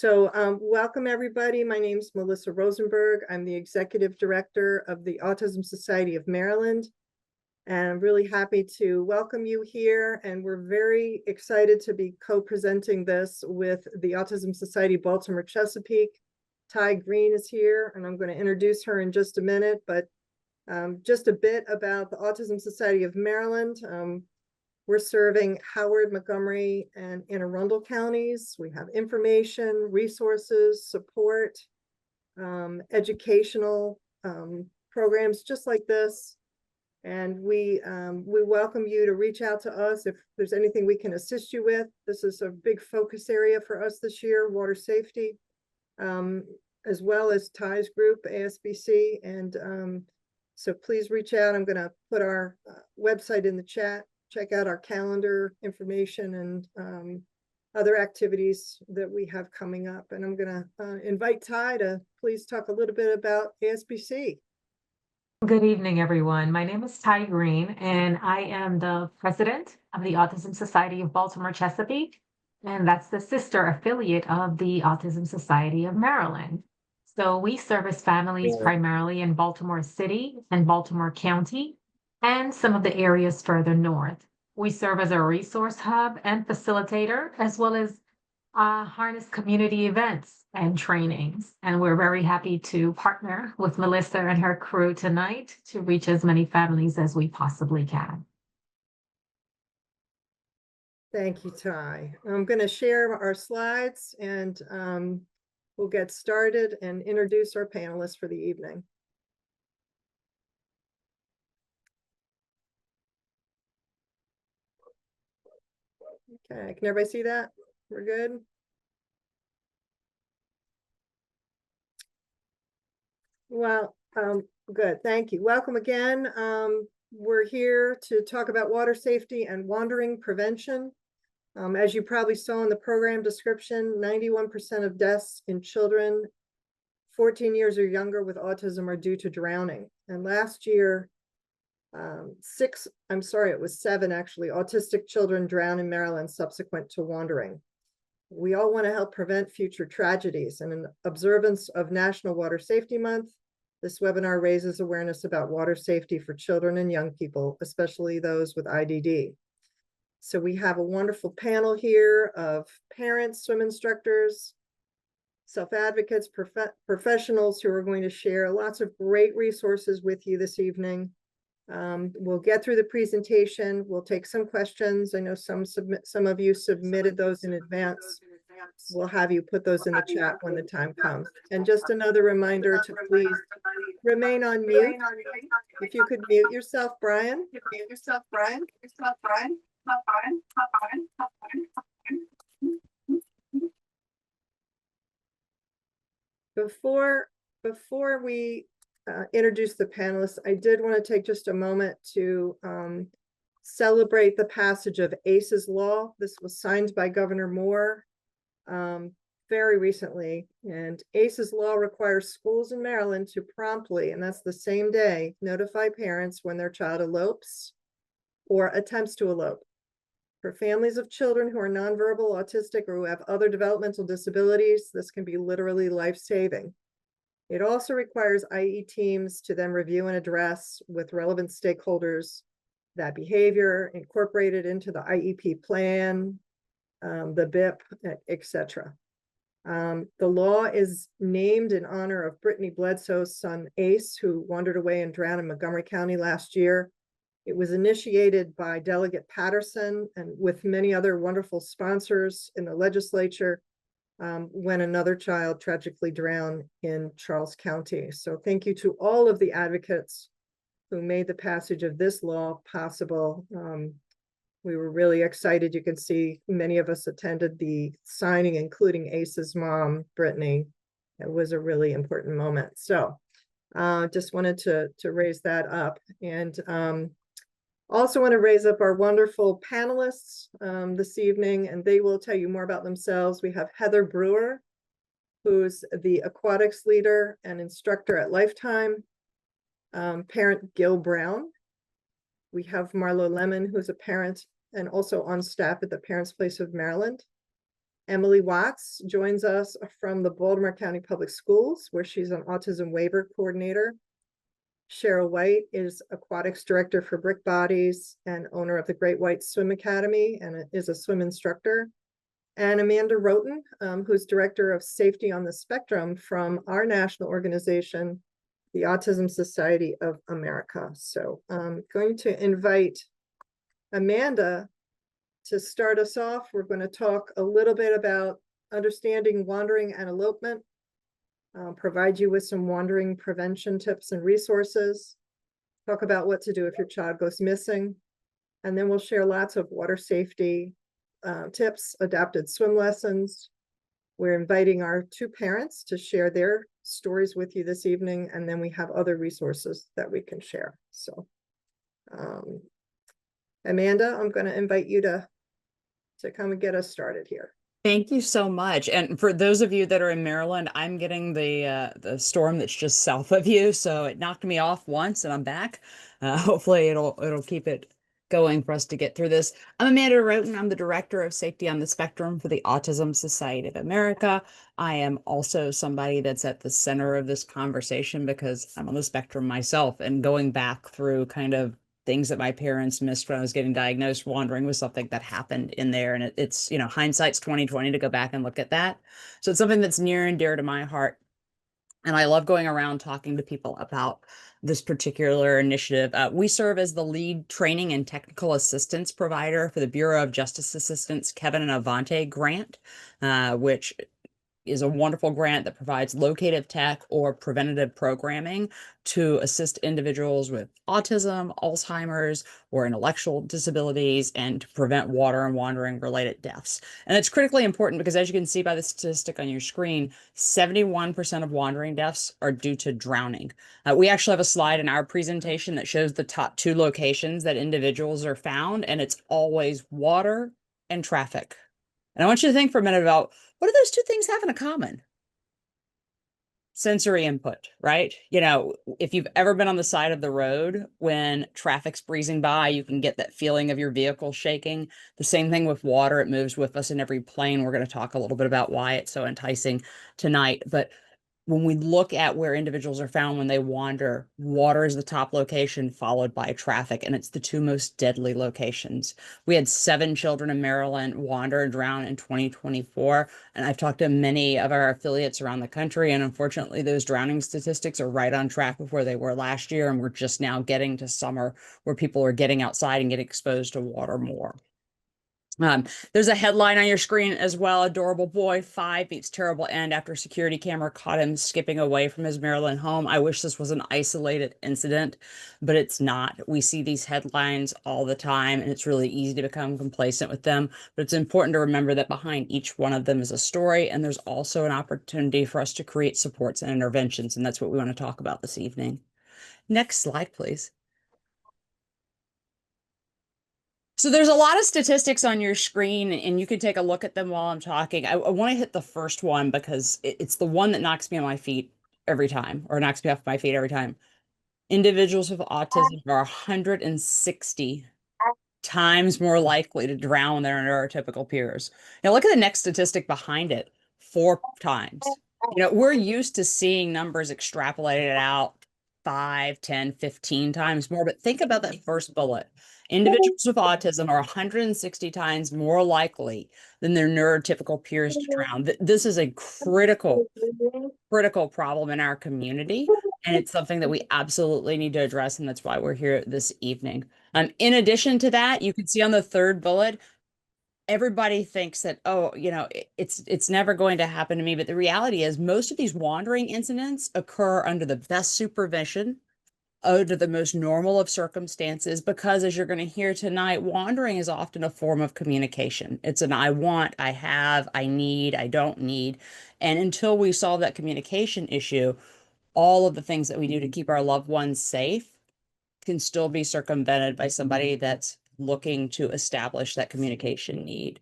Welcome everybody. My name is Melissa Rosenberg. I'm the Executive Director of the Autism Society of Maryland. And I'm really happy to welcome you here. And we're very excited to be co-presenting this with the Autism Society Baltimore Chesapeake. Ty Green is here, and I'm going to introduce her in just a minute, but just a bit about the Autism Society of Maryland. We're serving Howard, Montgomery, and Anne Arundel counties. We have information, resources, support, educational programs just like this. And we welcome you to reach out to us if there's anything we can assist you with. This is a big focus area for us this year, water safety, as well as Ty's group, ASBC. And so please reach out. I'm going to put our website in the chat. Check out our calendar information and other activities that we have coming up. And I'm going to invite Ty to please talk a little bit about ASBC. Good evening, everyone. My name is Ty Green, and I am the president of the Autism Society of Baltimore Chesapeake, and that's the sister affiliate of the Autism Society of Maryland. So we service families primarily in Baltimore City and Baltimore County, and some of the areas further north. We serve as a resource hub and facilitator, as well as harness community events and trainings. And we're very happy to partner with Melissa and her crew tonight to reach as many families as we possibly can. Thank you, Ty. I'm going to share our slides and we'll get started and introduce our panelists for the evening. Okay, can everybody see that? We're good? Well, good, thank you. Welcome again. We're here to talk about water safety and wandering prevention. As you probably saw in the program description, 91% of deaths in children 14 years or younger with autism are due to drowning. And last year, it was 7 actually, autistic children drowned in Maryland subsequent to wandering. We all want to help prevent future tragedies, and in observance of National Water Safety Month, this webinar raises awareness about water safety for children and young people, especially those with IDD. So we have a wonderful panel here of parents, swim instructors, self-advocates, professionals who are going to share lots of great resources with you this evening. We'll get through the presentation. We'll take some questions. I know some of you submitted those in advance. We'll have you put those in the chat when the time comes. And just another reminder to please remain on mute. If you could mute yourself, Brian. Before we introduce the panelists, I did want to take just a moment to celebrate the passage of ACE's law. This was signed by Governor Moore very recently, and ACE's law requires schools in Maryland to promptly, and that's the same day, notify parents when their child elopes or attempts to elope. For families of children who are nonverbal, autistic, or who have other developmental disabilities, this can be literally life-saving. It also requires IE teams to then review and address with relevant stakeholders that behavior incorporated into the IEP plan, the BIP, etc. The law is named in honor of Brittany Bledsoe's son, Ace, who wandered away and drowned in Montgomery County last year. It was initiated by Delegate Patterson and with many other wonderful sponsors in the legislature when another child tragically drowned in Charles County. So thank you to all of the advocates who made the passage of this law possible. We were really excited. You can see many of us attended the signing, including Ace's mom, Brittany. It was a really important moment. So just wanted to raise that up. And also want to raise up our wonderful panelists this evening, and they will tell you more about themselves. We have Heather Brewer, who's the aquatics leader and instructor at Lifetime. Parent Gil Brown. We have Marlo Lemon, who's a parent and also on staff at the Parents Place of Maryland. Emily Watts joins us from the Baltimore County Public Schools, where she's an autism waiver coordinator. Cheryl White is aquatics director for Brick Bodies and owner of the Great White Swim Academy and is a swim instructor. And Amanda Roten, who's director of safety on the spectrum from our national organization, the Autism Society of America. So I'm going to invite Amanda to start us off. We're going to talk a little bit about understanding wandering and elopement, provide you with some wandering prevention tips and resources, talk about what to do if your child goes missing, and then we'll share lots of water safety tips, adapted swim lessons. We're inviting our two parents to share their stories with you this evening, and then we have other resources that we can share. So Amanda, I'm going to invite you to come and get us started here. Thank you so much. And for those of you that are in Maryland, I'm getting the storm that's just south of you, so it knocked me off once, and I'm back. Hopefully, it'll keep it going for us to get through this. I'm Amanda Roten. I'm the director of safety on the spectrum for the Autism Society of America. I am also somebody that's at the center of this conversation because I'm on the spectrum myself, and going back through kind of things that my parents missed when I was getting diagnosed, wandering was something that happened in there. And it's, you know, hindsight's 2020 to go back and look at that. So it's something that's near and dear to my heart. And I love going around talking to people about this particular initiative. We serve as the lead training and technical assistance provider for the Bureau of Justice Assistance Kevin and Avante grant, which is a wonderful grant that provides locative tech or preventative programming to assist individuals with autism, Alzheimer's, or intellectual disabilities, and to prevent water and wandering related deaths. And it's critically important because, as you can see by the statistic on your screen, 71% of wandering deaths are due to drowning. We actually have a slide in our presentation that shows the top 2 locations that individuals are found, and it's always water and traffic. And I want you to think for a minute about, what do those 2 things have in common? Sensory input, right? You know, if you've ever been on the side of the road when traffic's breezing by, you can get that feeling of your vehicle shaking. The same thing with water. It moves with us in every plane. We're going to talk a little bit about why it's so enticing tonight. But when we look at where individuals are found when they wander, water is the top location, followed by traffic, and it's the 2 most deadly locations. We had 7 children in Maryland wander and drown in 2024, and I've talked to many of our affiliates around the country, and unfortunately, those drowning statistics are right on track with where they were last year, and we're just now getting to summer where people are getting outside and getting exposed to water more. There's a headline on your screen as well. Adorable boy, 5 meets terrible end after a security camera caught him skipping away from his Maryland home. I wish this was an isolated incident, but it's not. We see these headlines all the time, and it's really easy to become complacent with them. But it's important to remember that behind each one of them is a story, and there's also an opportunity for us to create supports and interventions, and that's what we want to talk about this evening. Next slide, please. So there's a lot of statistics on your screen, and you can take a look at them while I'm talking. I want to hit the first one because it's the one that knocks me on my feet every time, or knocks me off my feet every time. Individuals with autism are 160 times more likely to drown than their neurotypical peers. Now look at the next statistic behind it, 4 times. You know, we're used to seeing numbers extrapolated out 5, 10, 15 times more, but think about that first bullet. Individuals with autism are 160 times more likely than their neurotypical peers to drown. This is a critical problem in our community, and it's something that we absolutely need to address, and that's why we're here this evening. In addition to that, you can see on the third bullet, everybody thinks that, oh, you know, it's never going to happen to me. But the reality is most of these wandering incidents occur under the best supervision, under the most normal of circumstances, because as you're going to hear tonight, wandering is often a form of communication. It's an I want, I have, I need, I don't need. And until we solve that communication issue, all of the things that we do to keep our loved ones safe can still be circumvented by somebody that's looking to establish that communication need.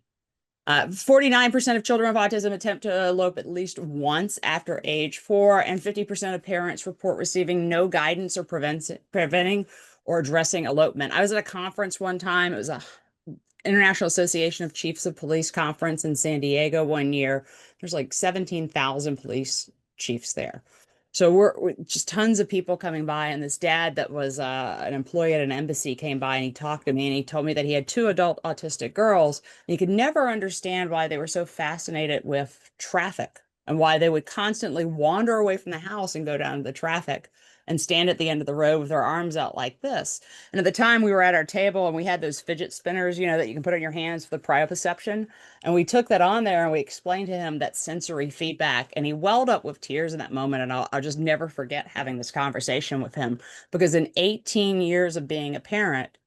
49% of children with autism attempt to elope at least once after age 4, and 50% of parents report receiving no guidance or preventing or addressing elopement. I was at a conference one time. It was International Association of Chiefs of Police conference in San Diego one year. There's like 17,000 police chiefs there. So we're just tons of people coming by, and this dad that was an employee at an embassy came by and he talked to me and he told me that he had two adult autistic girls and he could never understand why they were so fascinated with traffic and why they would constantly wander away from the house and go down to the traffic and stand at the end of the road with their arms out like this. And at the time we were at our table and we had those fidget spinners, you know, that you can put on your hands for the proprioception. And we took that on there and we explained to him that sensory feedback. And he welled up with tears in that moment. And I'll just never forget having this conversation with him, because in 18 years of being a parent,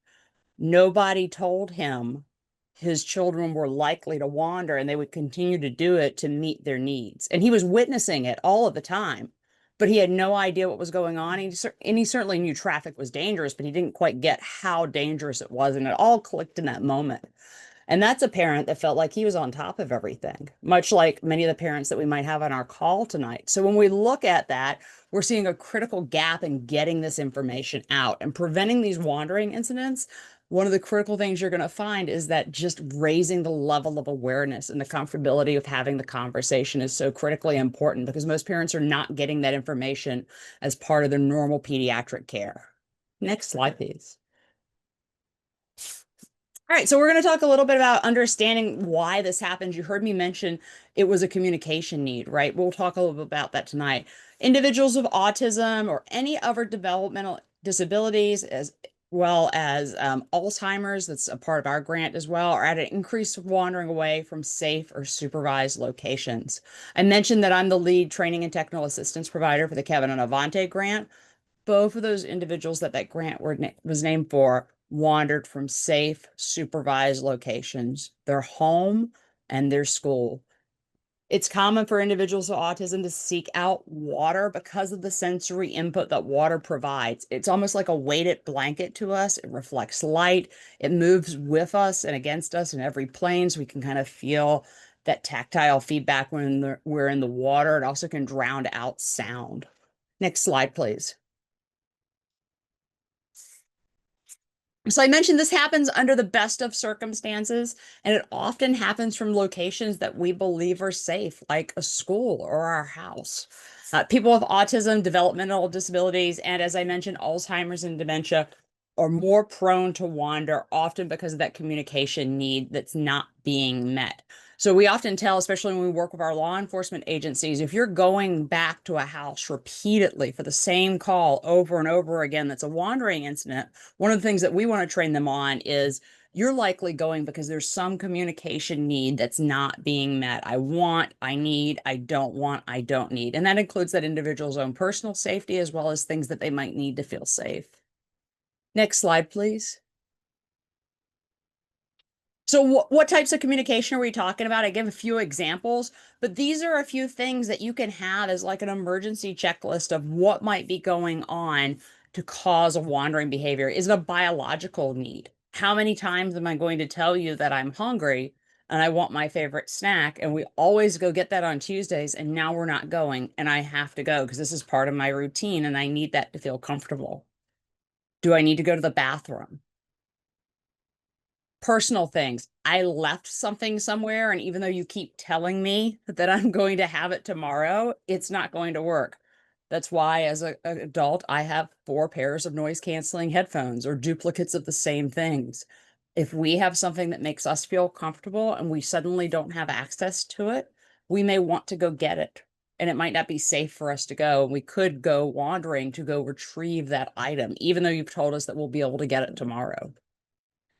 nobody told him his children were likely to wander and they would continue to do it to meet their needs. And he was witnessing it all of the time, but he had no idea what was going on. And he certainly knew traffic was dangerous, but he didn't quite get how dangerous it was. And it all clicked in that moment. And that's a parent that felt like he was on top of everything, much like many of the parents that we might have on our call tonight. So when we look at that, we're seeing a critical gap in getting this information out and preventing these wandering incidents. One of the critical things you're going to find is that just raising the level of awareness and the comfortability of having the conversation is so critically important, because most parents are not getting that information as part of their normal pediatric care. Next slide, please. All right, so we're going to talk a little bit about understanding why this happens. You heard me mention it was a communication need, right? We'll talk a little bit about that tonight. Individuals with autism or any other developmental disabilities, as well as Alzheimer's, that's a part of our grant as well, are at an increased wandering away from safe or supervised locations. I mentioned that I'm the lead training and technical assistance provider for the Kevin and Avante grant. Both of those individuals that grant was named for wandered from safe, supervised locations, their home and their school. It's common for individuals with autism to seek out water because of the sensory input that water provides. It's almost like a weighted blanket to us. It reflects light. It moves with us and against us in every plane, so we can kind of feel that tactile feedback when we're in the water. It also can drown out sound. Next slide, please. So I mentioned this happens under the best of circumstances, and it often happens from locations that we believe are safe, like a school or our house. People with autism, developmental disabilities, and as I mentioned, Alzheimer's and dementia are more prone to wander, often because of that communication need that's not being met. So we often tell, especially when we work with our law enforcement agencies, if you're going back to a house repeatedly for the same call over and over again, that's a wandering incident, one of the things that we want to train them on is you're likely going because there's some communication need that's not being met. I want, I need, I don't want, I don't need. And that includes that individual's own personal safety as well as things that they might need to feel safe. Next slide, please. So what types of communication are we talking about? I give a few examples, but these are a few things that you can have as like an emergency checklist of what might be going on to cause a wandering behavior. Is it a biological need? How many times am I going to tell you that I'm hungry and I want my favorite snack? And we always go get that on Tuesdays, and now we're not going, and I have to go because this is part of my routine and I need that to feel comfortable. Do I need to go to the bathroom? Personal things. I left something somewhere, and even though you keep telling me that I'm going to have it tomorrow, it's not going to work. That's why as an adult, I have 4 pairs of noise canceling headphones or duplicates of the same things. If we have something that makes us feel comfortable and we suddenly don't have access to it, we may want to go get it. And it might not be safe for us to go. We could go wandering to go retrieve that item, even though you've told us that we'll be able to get it tomorrow.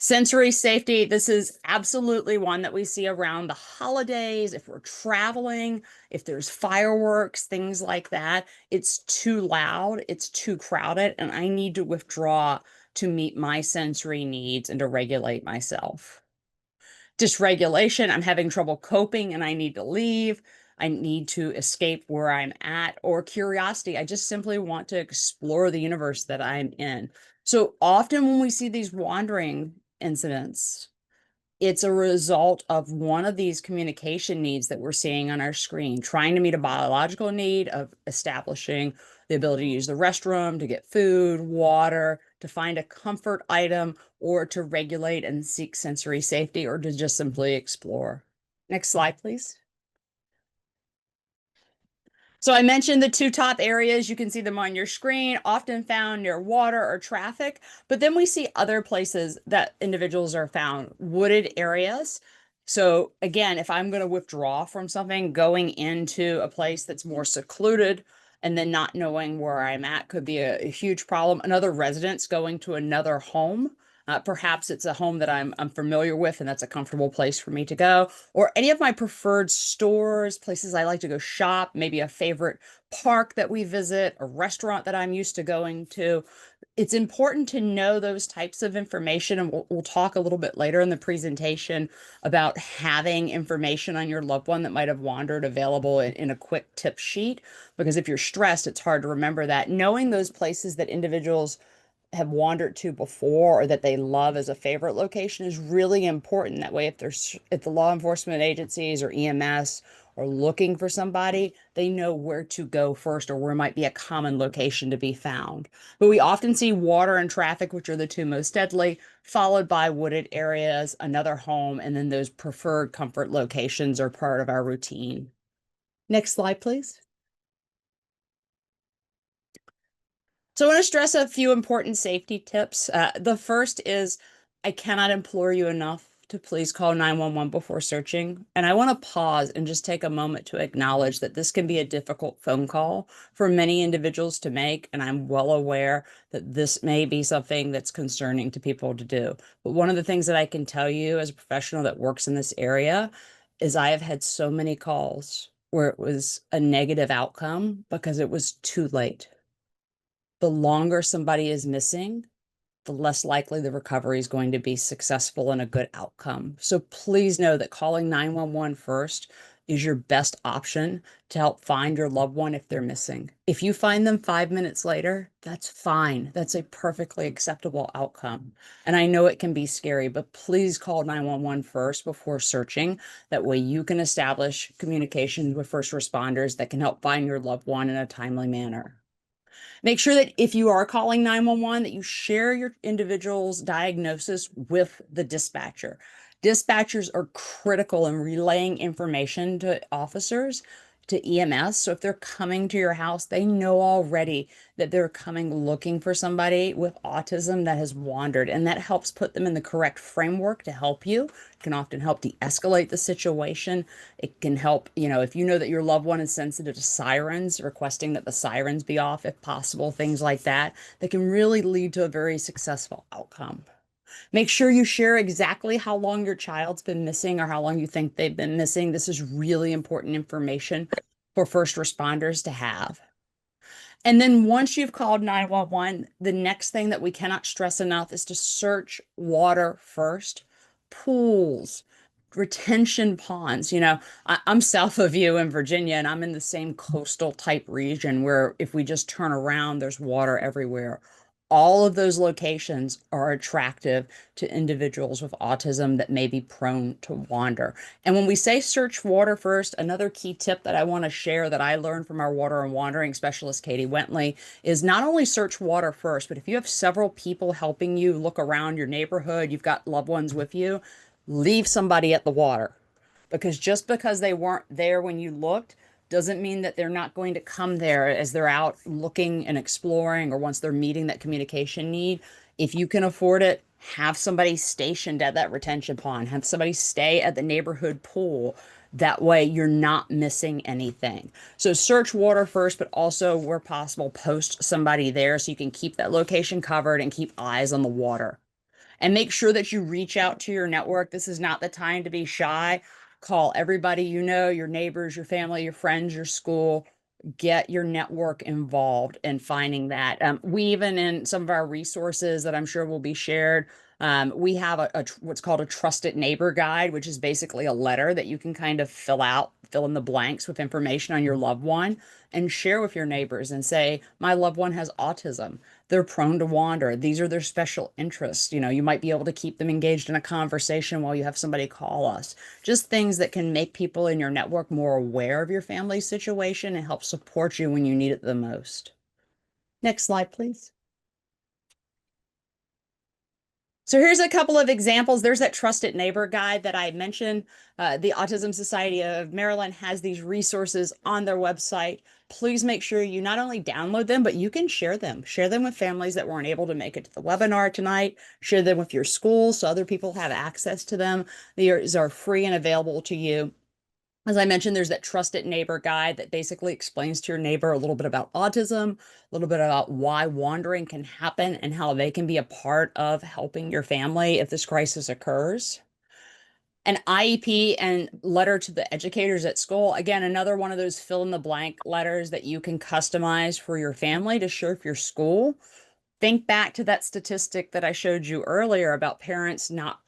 Sensory safety, this is absolutely one that we see around the holidays, if we're traveling, if there's fireworks, things like that. It's too loud, it's too crowded, and I need to withdraw to meet my sensory needs and to regulate myself. Dysregulation, I'm having trouble coping and I need to leave. I need to escape where I'm at. Or curiosity, I just simply want to explore the universe that I'm in. So often when we see these wandering incidents, it's a result of one of these communication needs that we're seeing on our screen, trying to meet a biological need of establishing the ability to use the restroom, to get food, water, to find a comfort item, or to regulate and seek sensory safety, or to just simply explore. Next slide, please. So I mentioned the two top areas. You can see them on your screen, often found near water or traffic. But then we see other places that individuals are found, wooded areas. So again, if I'm going to withdraw from something, going into a place that's more secluded and then not knowing where I'm at could be a huge problem. Another residence going to another home. Perhaps it's a home that I'm familiar with, and that's a comfortable place for me to go, or any of my preferred stores, places I like to go shop, maybe a favorite park that we visit, a restaurant that I'm used to going to. It's important to know those types of information, and we'll talk a little bit later in the presentation about having information on your loved one that might have wandered available in a quick tip sheet, because if you're stressed, it's hard to remember that. Knowing those places that individuals have wandered to before or that they love as a favorite location is really important. That way, if the law enforcement agencies or EMS are looking for somebody, they know where to go first or where might be a common location to be found. But we often see water and traffic, which are the two most deadly, followed by wooded areas, another home, and then those preferred comfort locations are part of our routine. Next slide, please. So I want to stress a few important safety tips. The first is I cannot implore you enough to please call 911 before searching. And I want to pause and just take a moment to acknowledge that this can be a difficult phone call for many individuals to make. And I'm well aware that this may be something that's concerning to people to do. But one of the things that I can tell you as a professional that works in this area is I have had so many calls where it was a negative outcome because it was too late. The longer somebody is missing, the less likely the recovery is going to be successful and a good outcome. So please know that calling 911 first is your best option to help find your loved one if they're missing. If you find them 5 minutes later, that's fine. That's a perfectly acceptable outcome. And I know it can be scary, but please call 911 first before searching. That way you can establish communication with first responders that can help find your loved one in a timely manner. Make sure that if you are calling 911, that you share your individual's diagnosis with the dispatcher. Dispatchers are critical in relaying information to officers, to EMS. So if they're coming to your house, they know already that they're coming looking for somebody with autism that has wandered, and that helps put them in the correct framework to help you. It can often help de-escalate the situation. It can help, if you know that your loved one is sensitive to sirens, requesting that the sirens be off if possible, things like that, that can really lead to a very successful outcome. Make sure you share exactly how long your child's been missing or how long you think they've been missing. This is really important information for first responders to have. And then once you've called 911, the next thing that we cannot stress enough is to search water first. Pools, retention ponds. I'm south of you in Virginia, and I'm in the same coastal type region where if we just turn around, there's water everywhere. All of those locations are attractive to individuals with autism that may be prone to wander. And when we say search water first, another key tip that I want to share that I learned from our water and wandering specialist, Katie Wentley, is not only search water first, but if you have several people helping you look around your neighborhood, you've got loved ones with you, leave somebody at the water. Because just because they weren't there when you looked doesn't mean that they're not going to come there as they're out looking and exploring, or once they're meeting that communication need. If you can afford it, have somebody stationed at that retention pond, have somebody stay at the neighborhood pool. That way you're not missing anything. So search water first, but also where possible, post somebody there so you can keep that location covered and keep eyes on the water. And make sure that you reach out to your network. This is not the time to be shy. Call everybody you know, your neighbors, your family, your friends, your school. Get your network involved in finding that. We even, in some of our resources that I'm sure will be shared, we have what's called a trusted neighbor guide, which is basically a letter that you can kind of fill in the blanks with information on your loved one and share with your neighbors and say, my loved one has autism. They're prone to wander. These are their special interests. You might be able to keep them engaged in a conversation while you have somebody call us. Just things that can make people in your network more aware of your family's situation and help support you when you need it the most. Next slide, please. So here's a couple of examples. There's that trusted neighbor guide that I mentioned. The Autism Society of Maryland has these resources on their website. Please make sure you not only download them, but you can share them. Share them with families that weren't able to make it to the webinar tonight. Share them with your school so other people have access to them. These are free and available to you. As I mentioned, there's that trusted neighbor guide that basically explains to your neighbor a little bit about autism, a little bit about why wandering can happen and how they can be a part of helping your family if this crisis occurs. An IEP and letter to the educators at school. Again, another one of those fill in the blank letters that you can customize for your family to serve your school. Think back to that statistic that I showed you earlier about parents not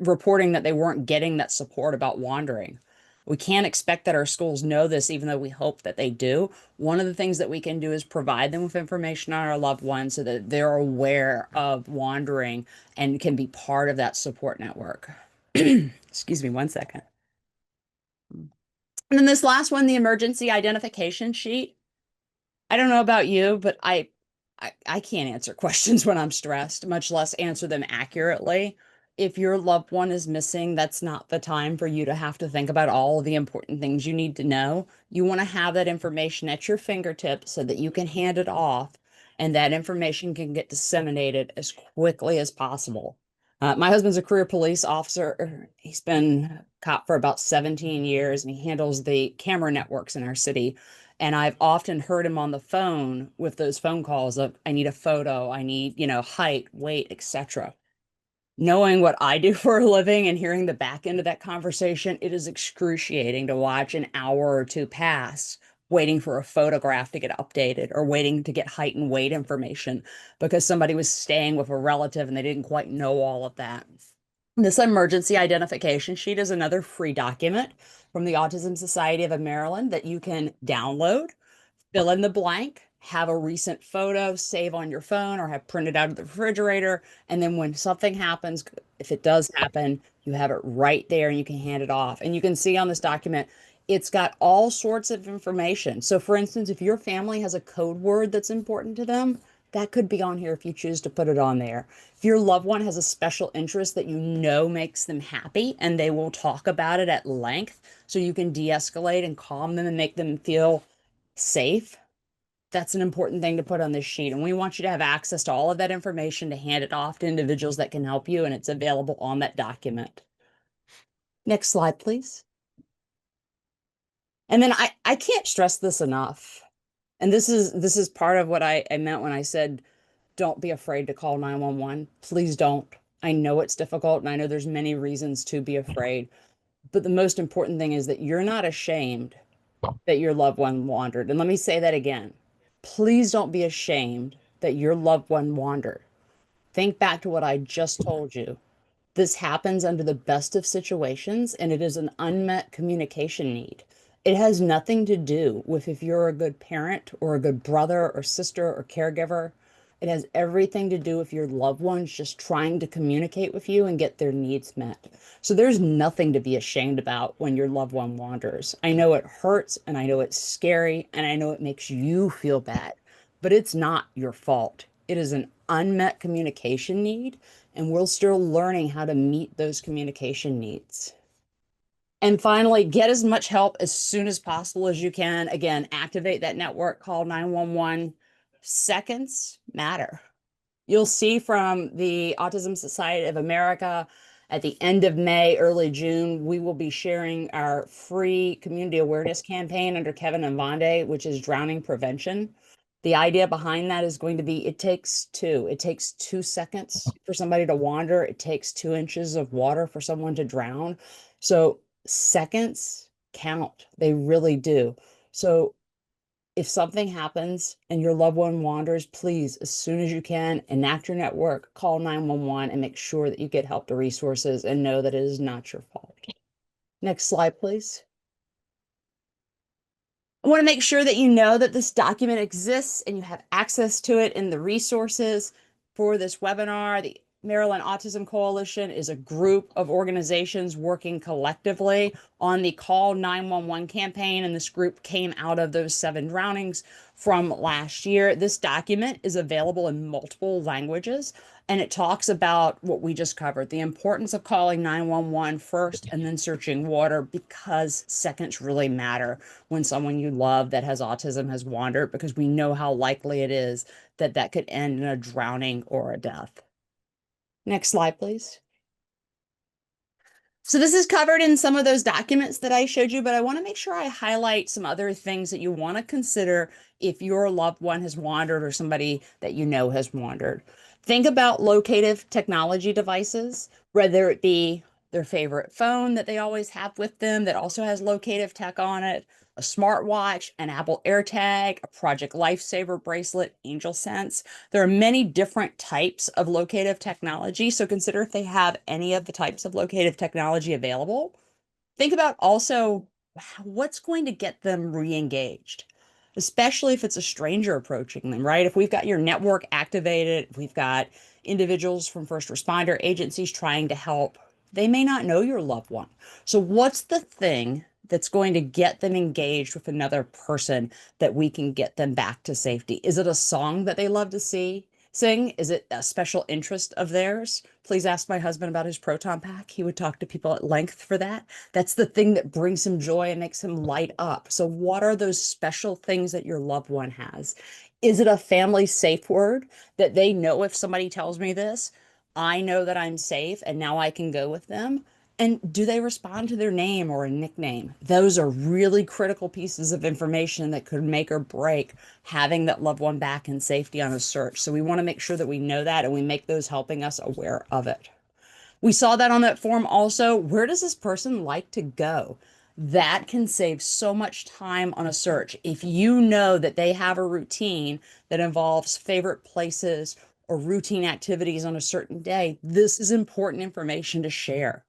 reporting that they weren't getting that support about wandering. We can't expect that our schools know this, even though we hope that they do. One of the things that we can do is provide them with information on our loved ones so that they're aware of wandering and can be part of that support network. Excuse me one second. And then this last one, the emergency identification sheet. I don't know about you, but I can't answer questions when I'm stressed, much less answer them accurately. If your loved one is missing, that's not the time for you to have to think about all of the important things you need to know. You want to have that information at your fingertips so that you can hand it off and that information can get disseminated as quickly as possible. My husband's a career police officer. He's been a cop for about 17 years and he handles the camera networks in our city. And I've often heard him on the phone with those phone calls of, I need a photo, I need, height, weight, etc. Knowing what I do for a living and hearing the back end of that conversation, it is excruciating to watch an hour or two pass waiting for a photograph to get updated or waiting to get height and weight information because somebody was staying with a relative and they didn't quite know all of that. This emergency identification sheet is another free document from the Autism Society of Maryland that you can download, fill in the blank, have a recent photo, save on your phone, or have printed out of the refrigerator. And then when something happens, if it does happen, you have it right there and you can hand it off. And you can see on this document, it's got all sorts of information. So for instance, if your family has a code word that's important to them, that could be on here if you choose to put it on there. If your loved one has a special interest that you know makes them happy and they will talk about it at length so you can de-escalate and calm them and make them feel safe, that's an important thing to put on this sheet. And we want you to have access to all of that information to hand it off to individuals that can help you, and it's available on that document. Next slide, please. And then I can't stress this enough. And this is part of what I meant when I said, don't be afraid to call 911. Please don't. I know it's difficult and I know there's many reasons to be afraid. But the most important thing is that you're not ashamed that your loved one wandered. And let me say that again. Please don't be ashamed that your loved one wandered. Think back to what I just told you. This happens under the best of situations, and it is an unmet communication need. It has nothing to do with if you're a good parent or a good brother or sister or caregiver. It has everything to do with your loved ones just trying to communicate with you and get their needs met. So there's nothing to be ashamed about when your loved one wanders. I know it hurts and I know it's scary and I know it makes you feel bad, but it's not your fault. It is an unmet communication need, and we're still learning how to meet those communication needs. And finally, get as much help as soon as possible as you can. Again, activate that network, call 911. Seconds matter. You'll see from the Autism Society of America at the end of May, early June, we will be sharing our free community awareness campaign under Kevin and Vonde, which is drowning prevention. The idea behind that is going to be it takes 2 seconds for somebody to wander. It takes 2 inches of water for someone to drown. So seconds count. They really do. So if something happens and your loved one wanders, please, as soon as you can, enact your network, call 911 and make sure that you get help to resources and know that it is not your fault. Next slide, please. I want to make sure that you know that this document exists and you have access to it in the resources for this webinar. The Maryland Autism Coalition is a group of organizations working collectively on the Call 911 campaign, and this group came out of those 7 drownings from last year. This document is available in multiple languages, and it talks about what we just covered, the importance of calling 911 first and then searching water, because seconds really matter when someone you love that has autism has wandered, because we know how likely it is that that could end in a drowning or a death. Next slide, please. So this is covered in some of those documents that I showed you, but I want to make sure I highlight some other things that you want to consider if your loved one has wandered or somebody that you know has wandered. Think about locative technology devices, whether it be their favorite phone that they always have with them that also has locative tech on it, a smartwatch, an Apple AirTag, a Project Lifesaver bracelet, Angel Sense. There are many different types of locative technology, so consider if they have any of the types of locative technology available. Think about also what's going to get them re-engaged, especially if it's a stranger approaching them, right? If we've got your network activated, if we've got individuals from first responder agencies trying to help, they may not know your loved one. So what's the thing that's going to get them engaged with another person that we can get them back to safety? Is it a song that they love to sing? Is it a special interest of theirs? Please ask my husband about his proton pack. He would talk to people at length for that. That's the thing that brings him joy and makes him light up. So what are those special things that your loved one has? Is it a family safe word that they know if somebody tells me this, I know that I'm safe and now I can go with them? And do they respond to their name or a nickname? Those are really critical pieces of information that could make or break having that loved one back in safety on a search. So we want to make sure that we know that and we make those helping us aware of it. We saw that on that form also. Where does this person like to go? That can save so much time on a search. If you know that they have a routine that involves favorite places or routine activities on a certain day, this is important information to share.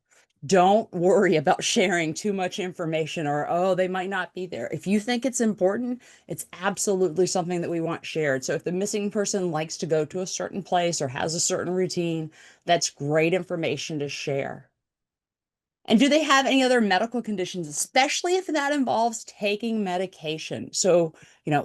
Don't worry about sharing too much information or, oh, they might not be there. If you think it's important, it's absolutely something that we want shared. So if the missing person likes to go to a certain place or has a certain routine, that's great information to share. And do they have any other medical conditions, especially if that involves taking medication? So,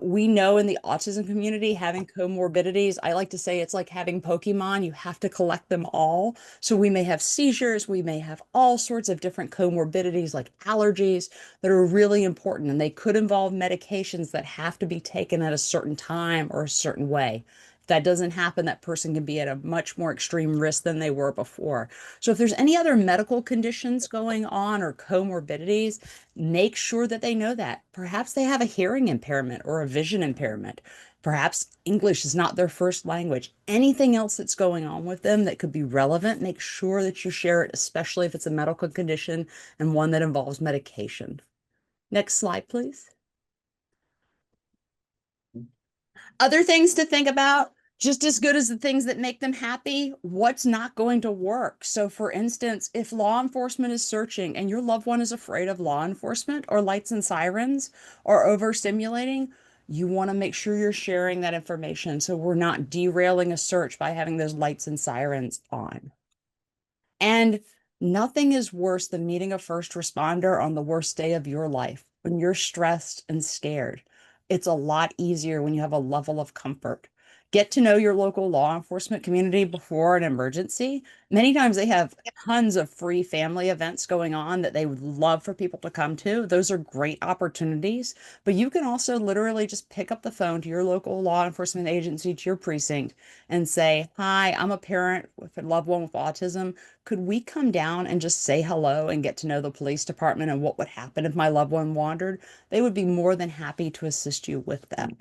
we know in the autism community, having comorbidities, I like to say it's like having Pokemon, you have to collect them all. So we may have seizures, we may have all sorts of different comorbidities like allergies that are really important, and they could involve medications that have to be taken at a certain time or a certain way. If that doesn't happen, that person can be at a much more extreme risk than they were before. So if there's any other medical conditions going on or comorbidities, make sure that they know that. Perhaps they have a hearing impairment or a vision impairment. Perhaps English is not their first language. Anything else that's going on with them that could be relevant, make sure that you share it, especially if it's a medical condition and one that involves medication. Next slide, please. Other things to think about, just as good as the things that make them happy, what's not going to work? So for instance, if law enforcement is searching and your loved one is afraid of law enforcement or lights and sirens or overstimulating, you want to make sure you're sharing that information so we're not derailing a search by having those lights and sirens on. And nothing is worse than meeting a first responder on the worst day of your life when you're stressed and scared. It's a lot easier when you have a level of comfort. Get to know your local law enforcement community before an emergency. Many times they have tons of free family events going on that they would love for people to come to. Those are great opportunities, but you can also literally just pick up the phone to your local law enforcement agency, to your precinct, and say, hi, I'm a parent with a loved one with autism. Could we come down and just say hello and get to know the police department and what would happen if my loved one wandered? They would be more than happy to assist you with that.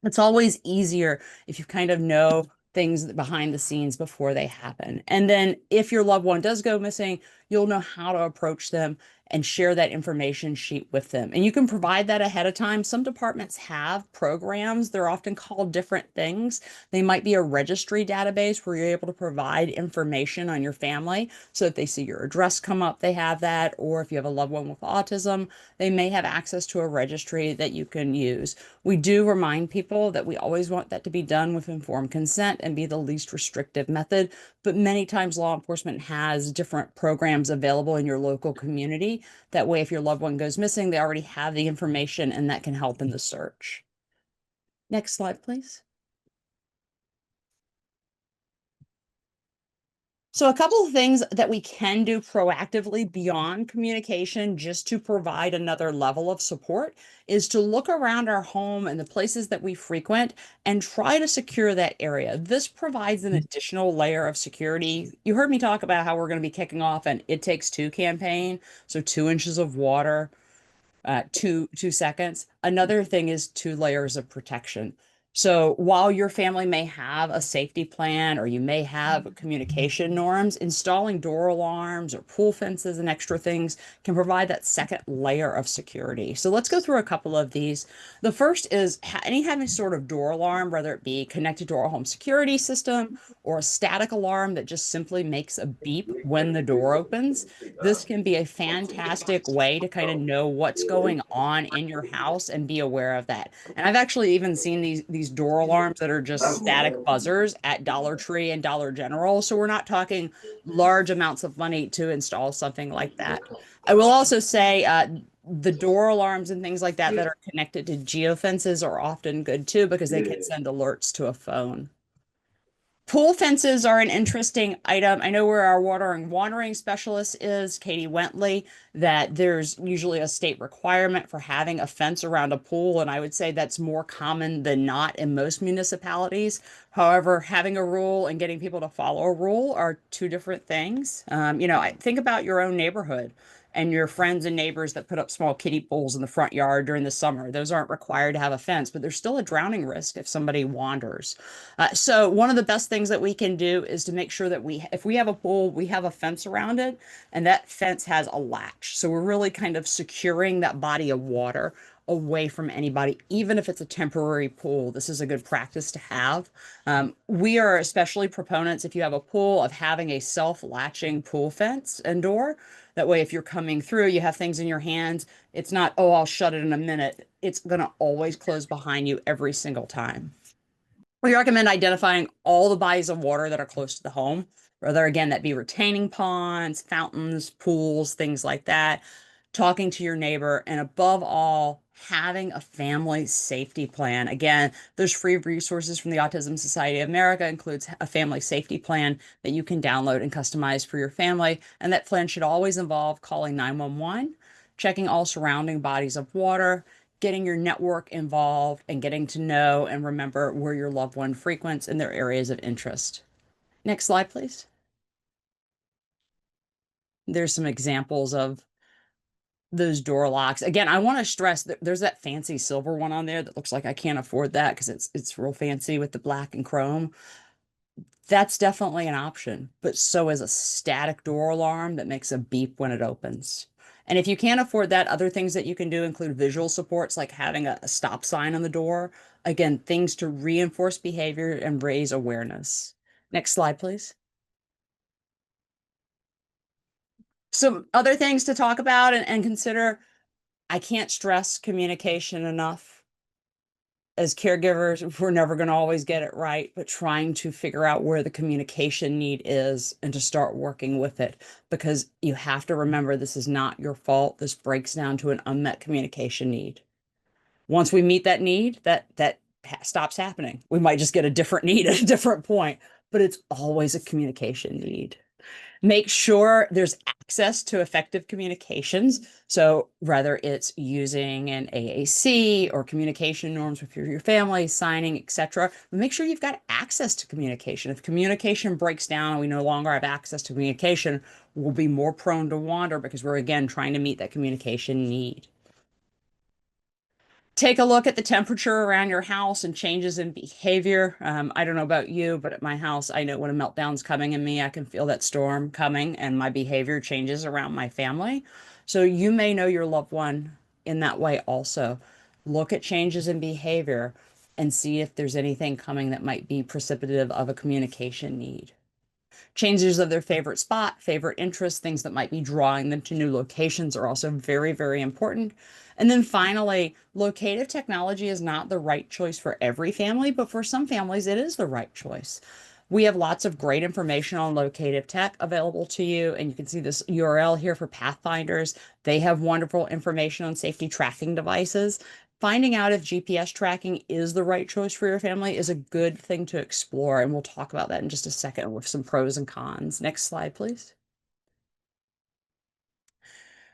It's always easier if you kind of know things behind the scenes before they happen. And then if your loved one does go missing, you'll know how to approach them and share that information sheet with them. And you can provide that ahead of time. Some departments have programs. They're often called different things. They might be a registry database where you're able to provide information on your family. So if they see your address come up, they have that. Or if you have a loved one with autism, they may have access to a registry that you can use. We do remind people that we always want that to be done with informed consent and be the least restrictive method. But many times law enforcement has different programs available in your local community. That way, if your loved one goes missing, they already have the information and that can help in the search. Next slide, please. So a couple of things that we can do proactively beyond communication just to provide another level of support is to look around our home and the places that we frequent and try to secure that area. This provides an additional layer of security. You heard me talk about how we're going to be kicking off an It Takes Two campaign. So 2 inches of water, 2 seconds. Another thing is 2 layers of protection. So while your family may have a safety plan or you may have communication norms, installing door alarms or pool fences and extra things can provide that second layer of security. So let's go through a couple of these. The first is having sort of door alarm, whether it be connected to our home security system or a static alarm that just simply makes a beep when the door opens. This can be a fantastic way to kind of know what's going on in your house and be aware of that. And I've actually even seen these door alarms that are just static buzzers at Dollar Tree and Dollar General. So we're not talking large amounts of money to install something like that. I will also say the door alarms and things like that that are connected to geofences are often good too because they can send alerts to a phone. Pool fences are an interesting item. I know where our wandering specialist is, Katie Wentley, that there's usually a state requirement for having a fence around a pool, and I would say that's more common than not in most municipalities. However, having a rule and getting people to follow a rule are two different things. Think about your own neighborhood and your friends and neighbors that put up small kiddie pools in the front yard during the summer. Those aren't required to have a fence, but there's still a drowning risk if somebody wanders. So one of the best things that we can do is to make sure that if we have a pool, we have a fence around it, and that fence has a latch. So we're really kind of securing that body of water away from anybody, even if it's a temporary pool. This is a good practice to have. We are especially proponents, if you have a pool, of having a self-latching pool fence and door. That way, if you're coming through, you have things in your hands. It's not, oh, I'll shut it in a minute. It's going to always close behind you every single time. We recommend identifying all the bodies of water that are close to the home, whether again, that be retaining ponds, fountains, pools, things like that, talking to your neighbor, and above all, having a family safety plan. Again, there's free resources from the Autism Society of America, includes a family safety plan that you can download and customize for your family. And that plan should always involve calling 911, checking all surrounding bodies of water, getting your network involved, and getting to know and remember where your loved one frequents and their areas of interest. Next slide, please. There's some examples of those door locks. Again, I want to stress that there's that fancy silver one on there that looks like I can't afford that because it's real fancy with the black and chrome. That's definitely an option, but so is a static door alarm that makes a beep when it opens. And if you can't afford that, other things that you can do include visual supports like having a stop sign on the door. Again, things to reinforce behavior and raise awareness. Next slide, please. Some other things to talk about and consider. I can't stress communication enough. As caregivers, we're never going to always get it right, but trying to figure out where the communication need is and to start working with it, because you have to remember this is not your fault. This breaks down to an unmet communication need. Once we meet that need, that stops happening. We might just get a different need at a different point, but it's always a communication need. Make sure there's access to effective communications. So whether it's using an AAC or communication norms with your family, signing, etc., make sure you've got access to communication. If communication breaks down and we no longer have access to communication, we'll be more prone to wander because we're, again, trying to meet that communication need. Take a look at the temperature around your house and changes in behavior. I don't know about you, but at my house, I know when a meltdown's coming in me, I can feel that storm coming and my behavior changes around my family. So you may know your loved one in that way also. Look at changes in behavior and see if there's anything coming that might be precipitative of a communication need. Changes of their favorite spot, favorite interests, things that might be drawing them to new locations are also very, very important. And then finally, locative technology is not the right choice for every family, but for some families, it is the right choice. We have lots of great information on locative tech available to you, and you can see this URL here for Pathfinders. They have wonderful information on safety tracking devices. Finding out if GPS tracking is the right choice for your family is a good thing to explore, and we'll talk about that in just a second with some pros and cons. Next slide, please.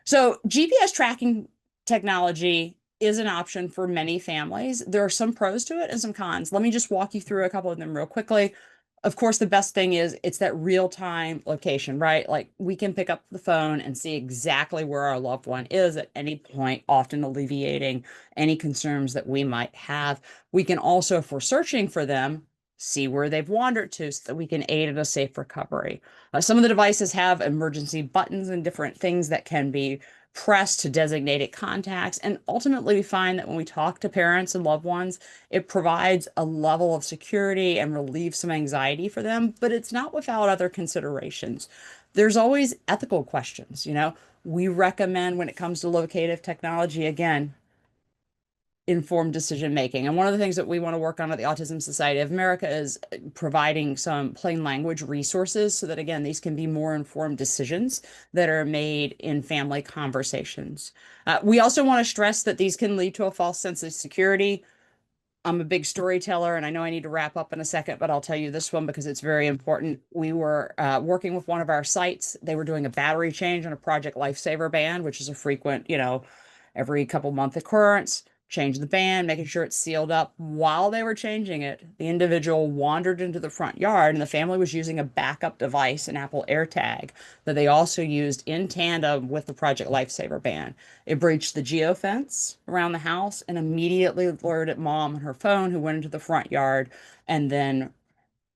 So GPS tracking technology is an option for many families. There are some pros to it and some cons. Let me just walk you through a couple of them real quickly. Of course, the best thing is it's that real-time location, right? Like we can pick up the phone and see exactly where our loved one is at any point, often alleviating any concerns that we might have. We can also, if we're searching for them, see where they've wandered to so that we can aid in a safe recovery. Some of the devices have emergency buttons and different things that can be pressed to designated contacts. And ultimately, we find that when we talk to parents and loved ones, it provides a level of security and relieves some anxiety for them, but it's not without other considerations. There's always ethical questions. We recommend when it comes to locative technology, again, informed decision making. And one of the things that we want to work on at the Autism Society of America is providing some plain language resources so that, again, these can be more informed decisions that are made in family conversations. We also want to stress that these can lead to a false sense of security. I'm a big storyteller, and I know I need to wrap up in a second, but I'll tell you this one because it's very important. We were working with one of our sites. They were doing a battery change on a Project Lifesaver band, which is a frequent, every couple month occurrence. Change the band, making sure it's sealed up. While they were changing it, the individual wandered into the front yard, and the family was using a backup device, an Apple AirTag, that they also used in tandem with the Project Lifesaver band. It breached the geofence around the house and immediately alerted mom on her phone, who went into the front yard and then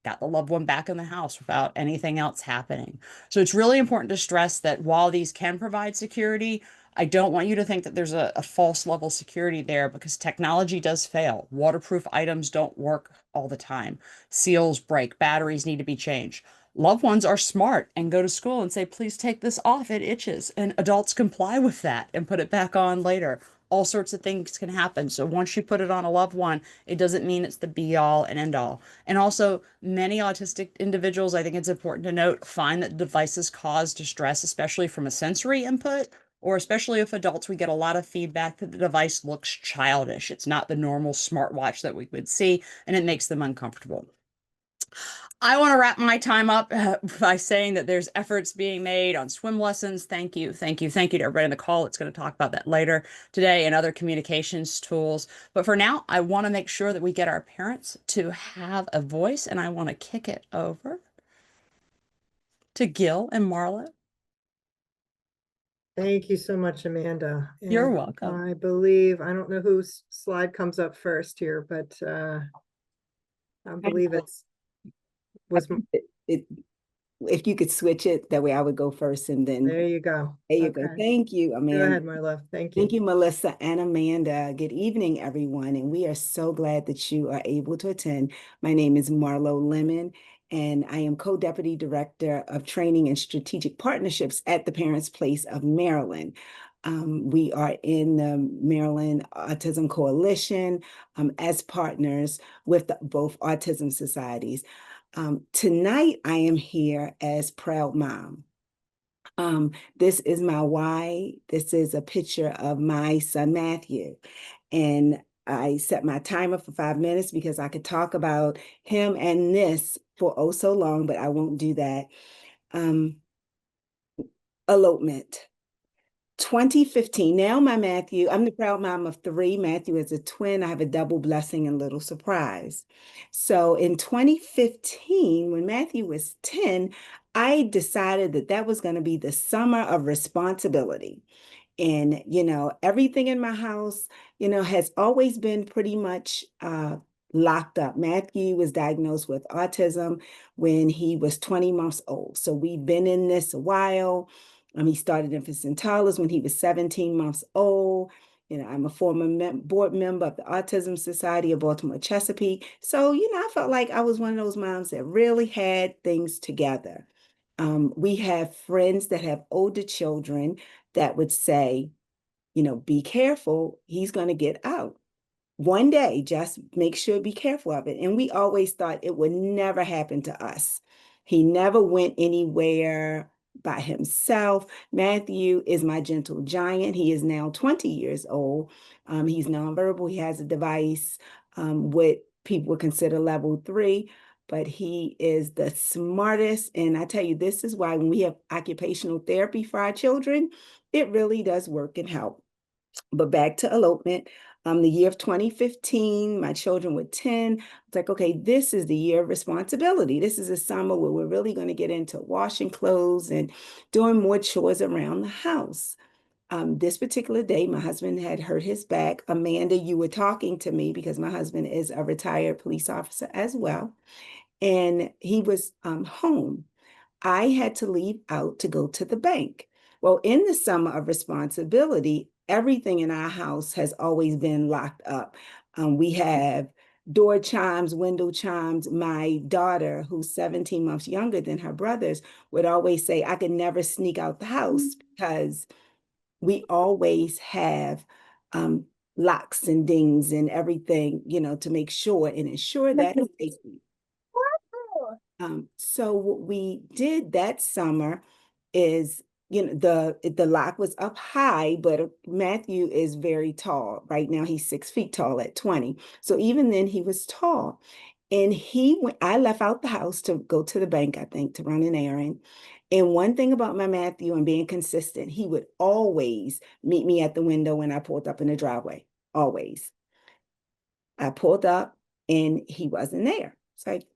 got the loved one back in the house without anything else happening. So it's really important to stress that while these can provide security, I don't want you to think that there's a false level security there, because technology does fail. Waterproof items don't work all the time. Seals break, batteries need to be changed. Loved ones are smart and go to school and say, please take this off, it itches. And adults comply with that and put it back on later. All sorts of things can happen. So once you put it on a loved one, it doesn't mean it's the be all and end all. And also, many autistic individuals, I think it's important to note, find that devices cause distress, especially from a sensory input, or especially if adults, we get a lot of feedback that the device looks childish. It's not the normal smartwatch that we would see, and it makes them uncomfortable. I want to wrap my time up by saying that there's efforts being made on swim lessons. Thank you. Thank you. Thank you to everybody on the call. It's going to talk about that later today, and other communications tools. But for now, I want to make sure that we get our parents to have a voice, and I want to kick it over to Gil and Marla. Thank you so much, Amanda. You're And welcome. I believe, I don't know whose slide comes up first here, but I believe it, if you could switch it, that way I would go first and then there you go. there you go. Okay. Thank you, Go Amanda. ahead, my love. Thank you. Thank you, Melissa and Amanda. Good evening, everyone. And we are so glad that you are able to attend. My name is Marlo Lemon, and I am Co-Deputy Director of Training and Strategic Partnerships at the Parents Place of Maryland. We are in the Maryland Autism Coalition as partners with both autism societies. Tonight, I am here as proud mom. This is my why. This is a picture of my son, Matthew. And I set my timer for 5 minutes because I could talk about him and this for oh so long, but I won't do that. Elopement. 2015. Now my Matthew, I'm the proud mom of 3. Matthew is a twin. I have a double blessing and little surprise. So in 2015, when Matthew was 10, I decided that that was going to be the summer of responsibility. And, everything in my house, has always been pretty much locked up. Matthew was diagnosed with autism when he was 20 months old. So we've been in this a while. He started infants and toddlers when he was 17 months old. I'm a former board member of the Autism Society of Baltimore Chesapeake. So, I felt like I was one of those moms that really had things together. We have friends that have older children that would say, be careful, he's going to get out. One day, just make sure, be careful of it. And we always thought it would never happen to us. He never went anywhere by himself. Matthew is my gentle giant. He is now 20 years old. He's nonverbal. He has a device, what people would consider level 3, but he is the smartest. And I tell you, this is why when we have occupational therapy for our children, it really does work and help. But back to elopement, the year of 2015, my children were 10. It's like, okay, this is the year of responsibility. This is a summer where we're really going to get into washing clothes and doing more chores around the house. This particular day, my husband had hurt his back. Amanda, you were talking to me because my husband is a retired police officer as well. And he was home. I had to leave out to go to the bank. Well, in the summer of responsibility, everything in our house has always been locked up. We have door chimes, window chimes. My daughter, who's 17 months younger than her brothers, would always say, I could never sneak out the house because we always have locks and dings and everything, to make sure and ensure that safety. So what we did that summer is, the lock was up high, but Matthew is very tall. Right now, he's 6 feet tall at 20. So even then, he was tall. And I left out the house to go to the bank, I think, to run an errand. And one thing about my Matthew and being consistent, he would always meet me at the window when I pulled up in the driveway. Always. I pulled up and he wasn't there. It's like,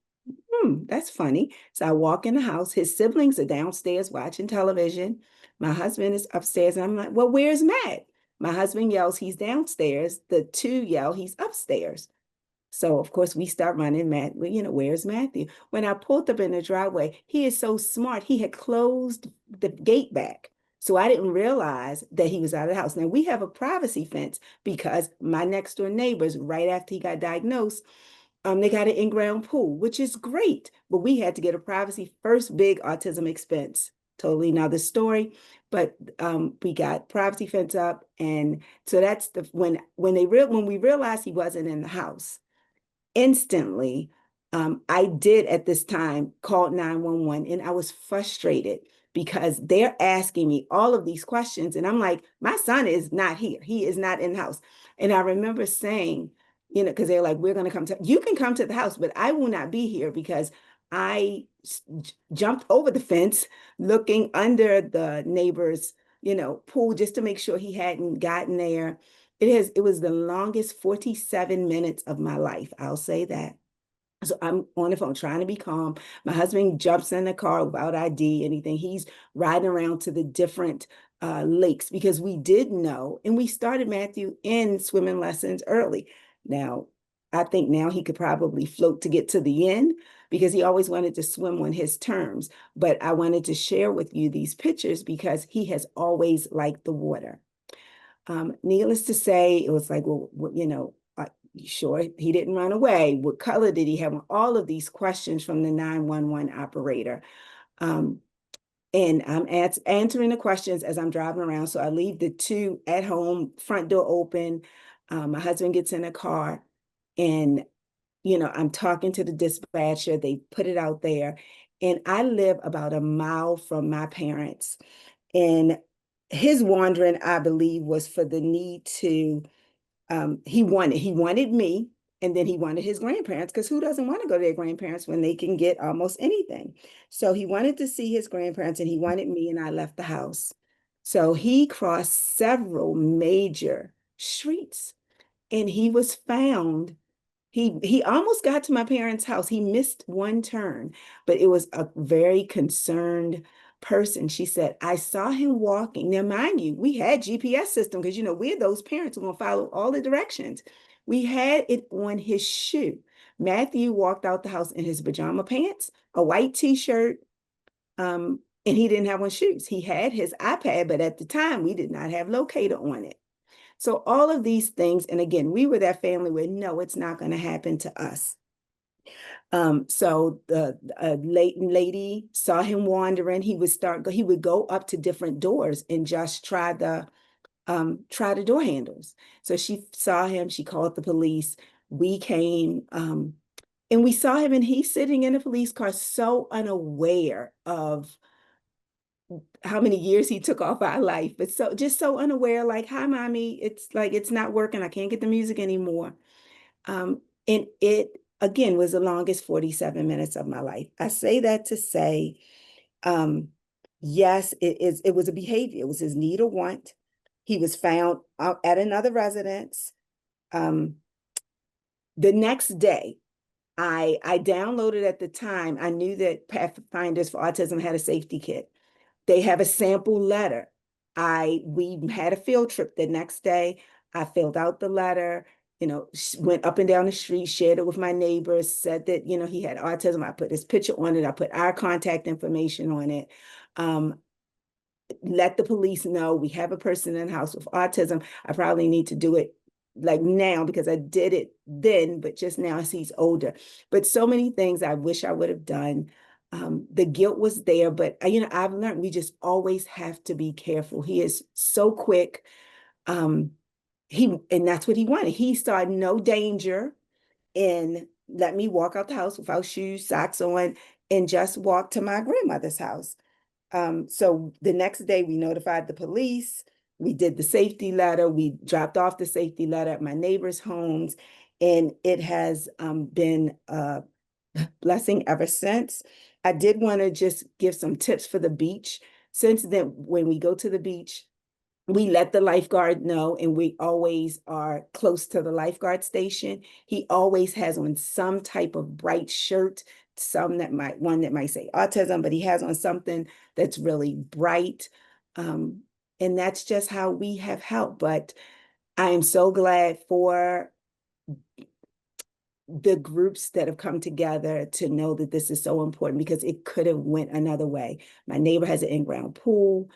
that's funny. So I walk in the house. His siblings are downstairs watching television. My husband is upstairs. And I'm like, well, where's Matt? My husband yells, he's downstairs. The two yell, he's upstairs. So, of course, we start running. Matt, where's Matthew? When I pulled up in the driveway, he is so smart. He had closed the gate back. So I didn't realize that he was out of the house. Now, we have a privacy fence because my next door neighbors, right after he got diagnosed, they got an in-ground pool, which is great, but we had to get a privacy first big autism expense. Totally another story, but we got privacy fence up, and so that's when we realized he wasn't in the house. Instantly, I did at this time call 911, and I was frustrated because they're asking me all of these questions, and I'm like, my son is not here. He is not in the house. And I remember saying, because they're like, you can come to the house, but I will not be here because I jumped over the fence looking under the neighbor's, pool just to make sure he hadn't gotten there. It was the longest 47 minutes of my life. I'll say that. So I'm on the phone trying to be calm. My husband jumps in the car without ID, anything. He's riding around to the different lakes because we did know, and we started Matthew in swimming lessons early. Now, I think now he could probably float to get to the end because he always wanted to swim on his terms. But I wanted to share with you these pictures because he has always liked the water. Needless to say, it was like, well, sure he didn't run away? What color did he have? All of these questions from the 911 operator. And I'm answering the questions as I'm driving around. So I leave the two at home, front door open. My husband gets in a car and, I'm talking to the dispatcher. They put it out there. And I live about a mile from my parents. And his wandering, I believe, was for the need to, he wanted me, and then he wanted his grandparents, because who doesn't want to go to their grandparents when they can get almost anything? So he wanted to see his grandparents, and he wanted me, and I left the house. So he crossed several major streets, and he was found. He almost got to my parents' house. He missed one turn, but it was a very concerned person. She said, I saw him walking. Now, mind you, we had GPS system because, you know, we're those parents who are going to follow all the directions. We had it on his shoe. Matthew walked out the house in his pajama pants, a white t-shirt, and he didn't have on shoes. He had his iPad, but at the time we did not have locator on it. So all of these things, and again, we were that family where no, it's not going to happen to us. So the lady saw him wandering. He would go up to different doors and just try the door handles. So she saw him, she called the police. We came, and we saw him, and he's sitting in a police car, so unaware of how many years he took off our life, but so unaware, like, hi, mommy, it's like, it's not working. I can't get the music anymore. And it, again, was the longest 47 minutes of my life. I say that to say, yes, it was a behavior. It was his need or want. He was found out at another residence. The next day, I downloaded, at the time, I knew that Pathfinders for Autism had a safety kit. They have a sample letter. We had a field trip the next day. I filled out the letter, you know, went up and down the street, shared it with my neighbors, said that, you know, he had autism. I put his picture on it. I put our contact information on it. Let the police know we have a person in the house with autism. I probably need to do it like now because I did it then, but just now as he's older. But so many things I wish I would have done. The guilt was there, but you know, I've learned we just always have to be careful. He is so quick. And that's what he wanted. He saw no danger in let me walk out the house without shoes, socks on, and just walk to my grandmother's house. So the next day we notified the police. We did the safety letter. We dropped off the safety letter at my neighbors' homes, and it has been a blessing ever since. I did want to just give some tips for the beach. Since then, when we go to the beach, we let the lifeguard know, and we always are close to the lifeguard station. He always has on some type of bright shirt, one that might say autism, but he has on something that's really bright. And that's just how we have helped. But I am so glad for the groups that have come together to know that this is so important, because it could have went another way. My neighbor has an in-ground pool.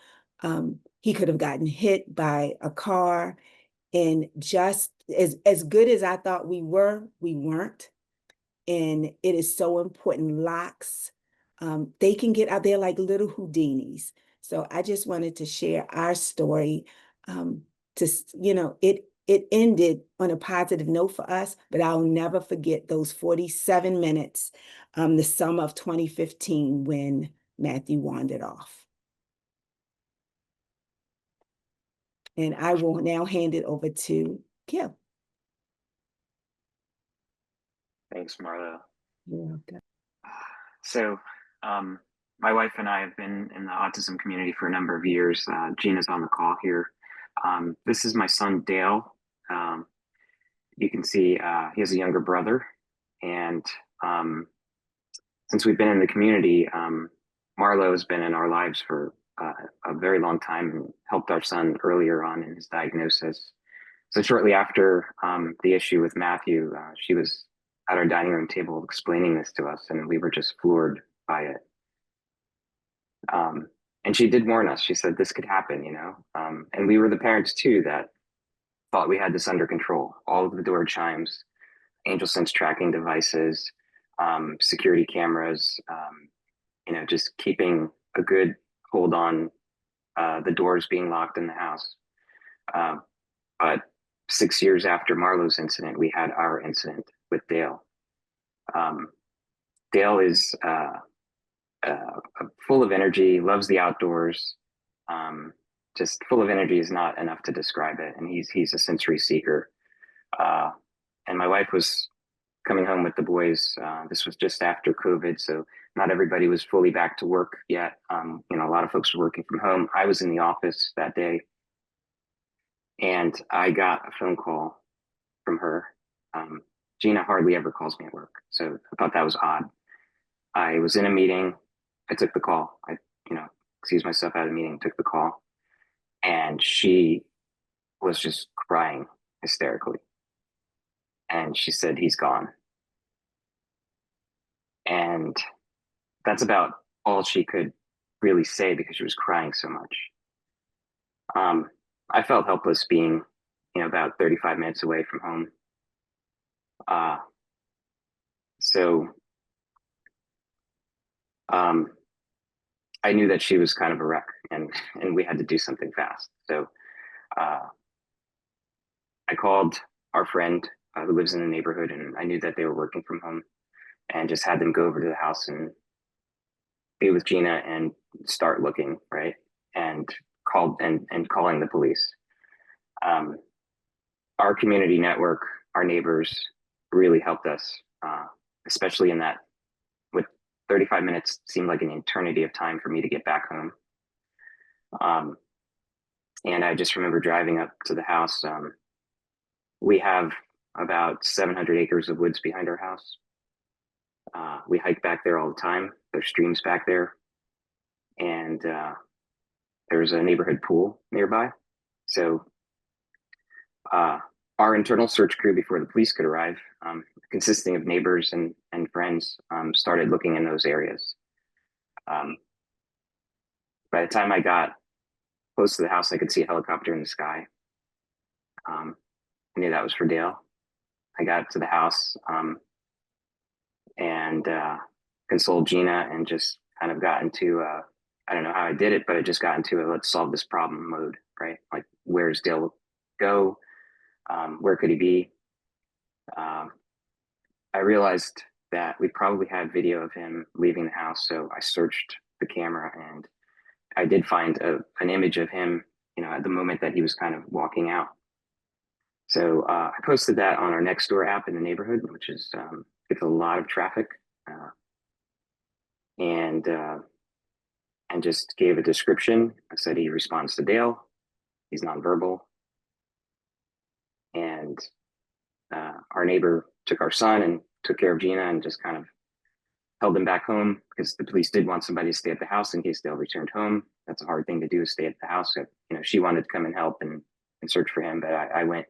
He could have gotten hit by a car, and just as good as I thought we were, we weren't. And it is so important. Locks, they can get out there like little Houdinis. So I just wanted to share our story. You know, it ended on a positive note for us, but I'll never forget those 47 minutes, the summer of 2015, when Matthew wandered off. And I will now hand it over to Kim. Thanks, Marlo. You're welcome. So, my wife and I have been in the autism community for a number of years. Gina's on the call here. This is my son, Dale. You can see he has a younger brother. And since we've been in the community, Marlo has been in our lives for a very long time and helped our son earlier on in his diagnosis. So shortly after the issue with Matthew, she was at our dining room table explaining this to us, and we were just floored by it. And she did warn us. She said this could happen, you know, and we were the parents too that thought we had this under control. All of the door chimes, Angel Sense tracking devices, security cameras, you know, just keeping a good hold on the doors being locked in the house. But 6 years after Marlo's incident, we had our incident with Dale. Dale is full of energy, loves the outdoors. Just full of energy is not enough to describe it. And he's a sensory seeker. And my wife was coming home with the boys. This was just after COVID, so not everybody was fully back to work yet. You know, a lot of folks were working from home. I was in the office that day, and I got a phone call from her. Gina hardly ever calls me at work, so I thought that was odd. I was in a meeting. I took the call. I, you know, excused myself out of the meeting, took the call, and she was just crying hysterically. And she said, "He's gone." And that's about all she could really say because she was crying so much. I felt helpless being, about 35 minutes away from home. Uh, so I knew that she was kind of a wreck, and we had to do something fast. So I called our friend who lives in the neighborhood, and I knew that they were working from home, and just had them go over to the house and be with Gina and start looking, right, and called and calling the police. Our community network, our neighbors, really helped us, especially in that. With 35 minutes seemed like an eternity of time for me to get back home. And I just remember driving up to the house. We have about 700 acres of woods behind our house. We hike back there all the time. There's streams back there. And there's a neighborhood pool nearby. So our internal search crew, before the police could arrive, consisting of neighbors and friends, started looking in those areas. By the time I got close to the house, I could see a helicopter in the sky. I knew that was for Dale. I got to the house and consoled Gina, and just kind of got into, I don't know how I did it, but I just got into a let's solve this problem mode, right? Like, where's Dale go? Where could he be? I realized that we probably had video of him leaving the house, so I searched the camera, and I did find an image of him, at the moment that he was kind of walking out. So I posted that on our Nextdoor app in the neighborhood, which is gets a lot of traffic, and just gave a description. I said he responds to Dale, he's nonverbal, and our neighbor took our son and took care of Gina and just kind of held him back home, because the police did want somebody to stay at the house in case Dale returned home. That's a hard thing to do, is stay at the house. So, she wanted to come and help and search for him, but I went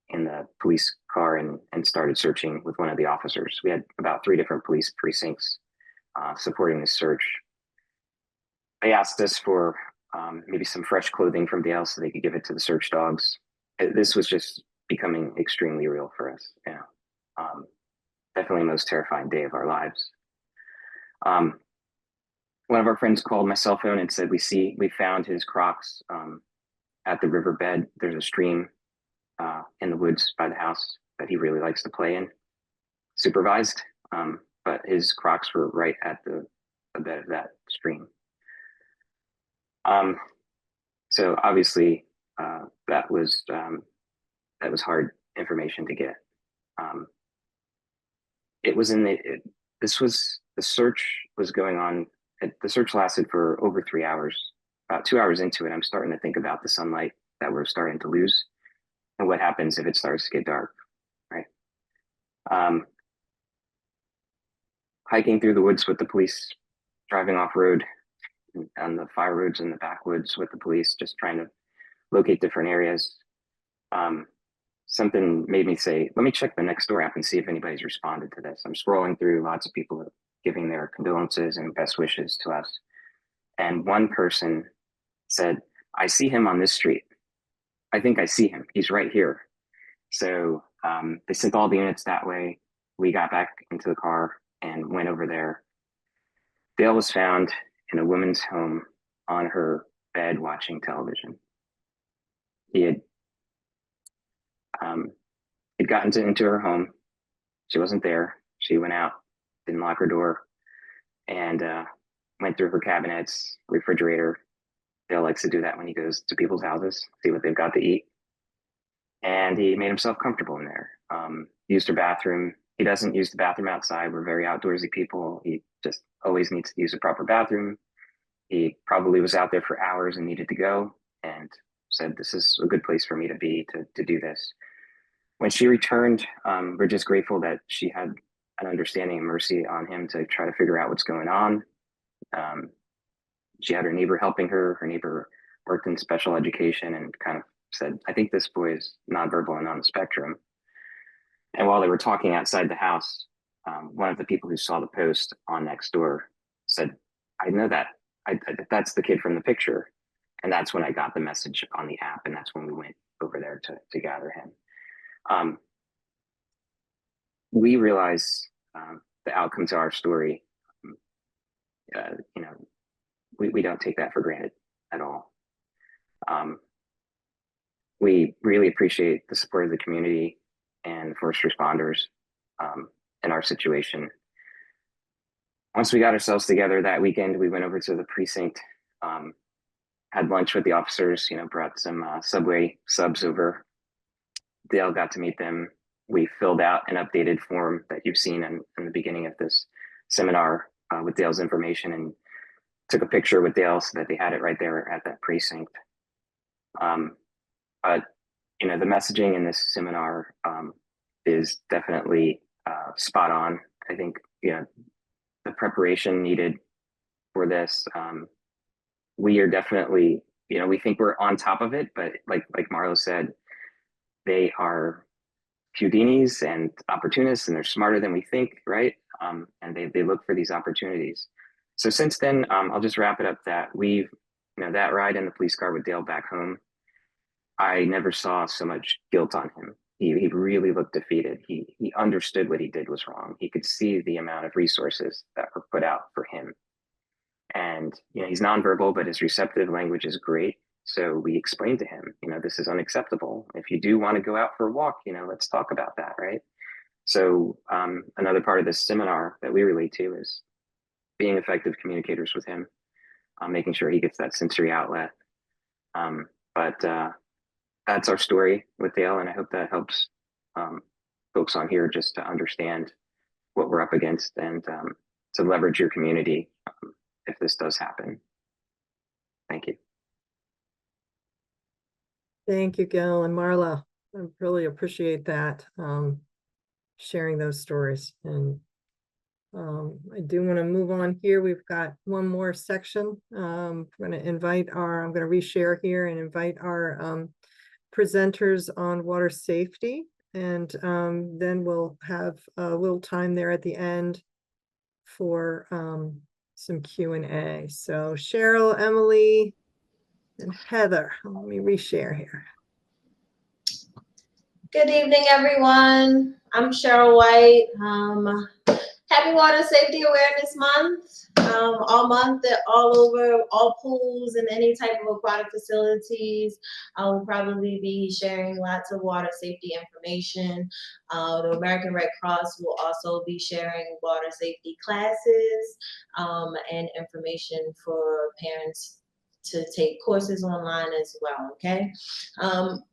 in the police car and started searching with one of the officers. We had about 3 different police precincts supporting this search. They asked us for maybe some fresh clothing from Dale so they could give it to the search dogs. This was just becoming extremely real for us. Definitely the most terrifying day of our lives. One of our friends called my cell phone and said, we found his Crocs at the riverbed. There's a stream in the woods by the house that he really likes to play in, supervised, but his Crocs were right at the bed of that stream. So obviously that was hard information to get. It was the search was going on. The search lasted for over 3 hours. About 2 hours into it, I'm starting to think about the sunlight that we're starting to lose, and what happens if it starts to get dark, right? Hiking through the woods with the police, driving off road on the fire roads in the backwoods with the police, just trying to locate different areas. Something made me say, let me check the Nextdoor app and see if anybody's responded to this. I'm scrolling through, lots of people giving their condolences and best wishes to us. And one person said, I see him on this street. I think I see him. He's right here. So they sent all the units that way. We got back into the car and went over there. Dale was found in a woman's home on her bed watching television. He had gotten into her home. She wasn't there. She went out, didn't lock her door, and went through her cabinets, refrigerator. Dale likes to do that when he goes to people's houses, see what they've got to eat. And he made himself comfortable in there. Used her bathroom. He doesn't use the bathroom outside. We're very outdoorsy people. He just always needs to use a proper bathroom. He probably was out there for hours and needed to go, and said, this is a good place for me to be to do this. When she returned, we're just grateful that she had an understanding and mercy on him to try to figure out what's going on. She had her neighbor helping her. Her neighbor worked in special education and kind of said, I think this boy is nonverbal and on the spectrum. And while they were talking outside the house, one of the people who saw the post on Nextdoor said, I know that. That's the kid from the picture. And that's when I got the message on the app. And that's when we went over there to gather him. We realize the outcome to our story. You know, we don't take that for granted at all. We really appreciate the support of the community and first responders in our situation. Once we got ourselves together that weekend, we went over to the precinct, had lunch with the officers, you know, brought some Subway subs over. Dale got to meet them. We filled out an updated form that you've seen in the beginning of this seminar with Dale's information, and took a picture with Dale so that they had it right there at that precinct. But you know, the messaging in this seminar is definitely spot on. I think, you know, the preparation needed for this, we are definitely, you know, we think we're on top of it, but like Marlo said, they are Houdinis and opportunists, and they're smarter than we think, right? And they look for these opportunities. So since then, I'll just wrap it up that we've, you know, that ride in the police car with Dale back home, I never saw so much guilt on him. He really looked defeated. He understood what he did was wrong. He could see the amount of resources that were put out for him. And, you know, he's nonverbal, but his receptive language is great. So we explained to him, you know, this is unacceptable. If you do want to go out for a walk, you know, let's talk about that, right? So another part of this seminar that we relate to is being effective communicators with him, making sure he gets that sensory outlet. But that's our story with Dale, and I hope that helps folks on here just to understand what we're up against and to leverage your community if this does happen. Thank you. Thank you, Gil and Marla. I really appreciate that, sharing those stories. And I do want to move on here. We've got one more section. I'm going to reshare here and invite our presenters on water safety. And then we'll have a little time there at the end for some Q&A. So Cheryl, Emily, and Heather, let me reshare here. Good evening, everyone. I'm Cheryl White. Happy Water Safety Awareness Month. All month, all over, all pools and any type of aquatic facilities. I will probably be sharing lots of water safety information. The American Red Cross will also be sharing water safety classes and information for parents to take courses online as well, okay?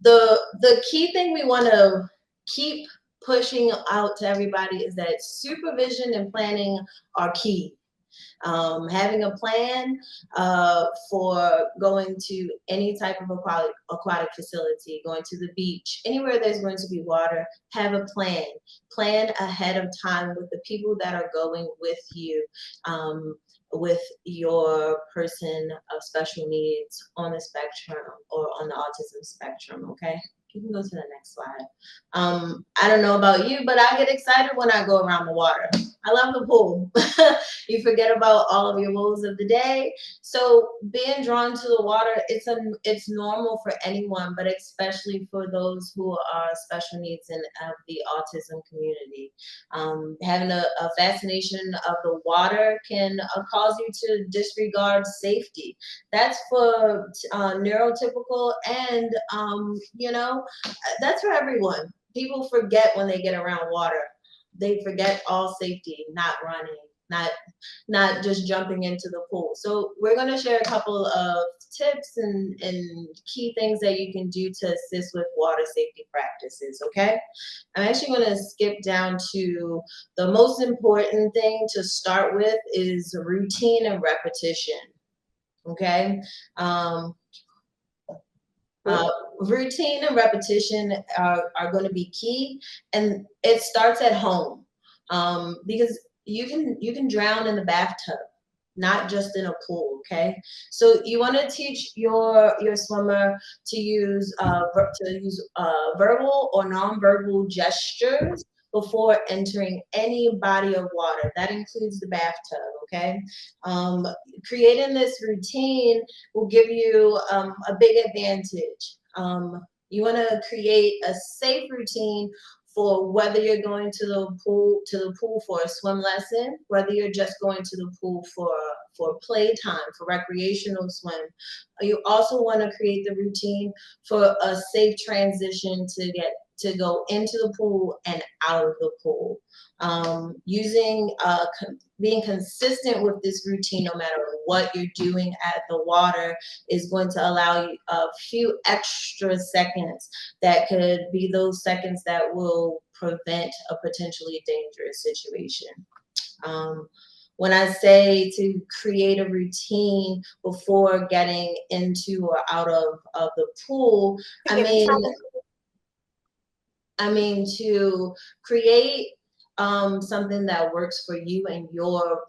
The key thing we want to keep pushing out to everybody is that supervision and planning are key. Having a plan for going to any type of aquatic facility, going to the beach, anywhere there's going to be water, have a plan. Plan ahead of time with the people that are going with you, with your person of special needs on the spectrum or on the autism spectrum, okay? You can go to the next slide. I don't know about you, but I get excited when I go around the water. I love the pool. You forget about all of your woes of the day. So being drawn to the water, it's normal for anyone, but especially for those who are special needs and of the autism community. Having a fascination of the water can cause you to disregard safety. That's for neurotypical and, you know, that's for everyone. People forget when they get around water. They forget all safety, not running, not just jumping into the pool. So we're going to share a couple of tips and key things that you can do to assist with water safety practices, okay? I'm actually going to skip down to the most important thing to start with is routine and repetition, okay? Routine and repetition are going to be key, and it starts at home because you can drown in the bathtub. not just in a pool, okay? So you want to teach your swimmer to use verbal or nonverbal gestures before entering any body of water. That includes the bathtub, okay? Creating this routine will give you a big advantage. You want to create a safe routine for whether you're going to the pool for a swim lesson, whether you're just going to the pool for playtime, for recreational swim. You also want to create the routine for a safe transition to go into the pool and out of the pool. Being consistent with this routine, no matter what you're doing at the water, is going to allow you a few extra seconds that could be those seconds that will prevent a potentially dangerous situation. When I say to create a routine before getting into or out of the pool, I mean to create something that works for you and your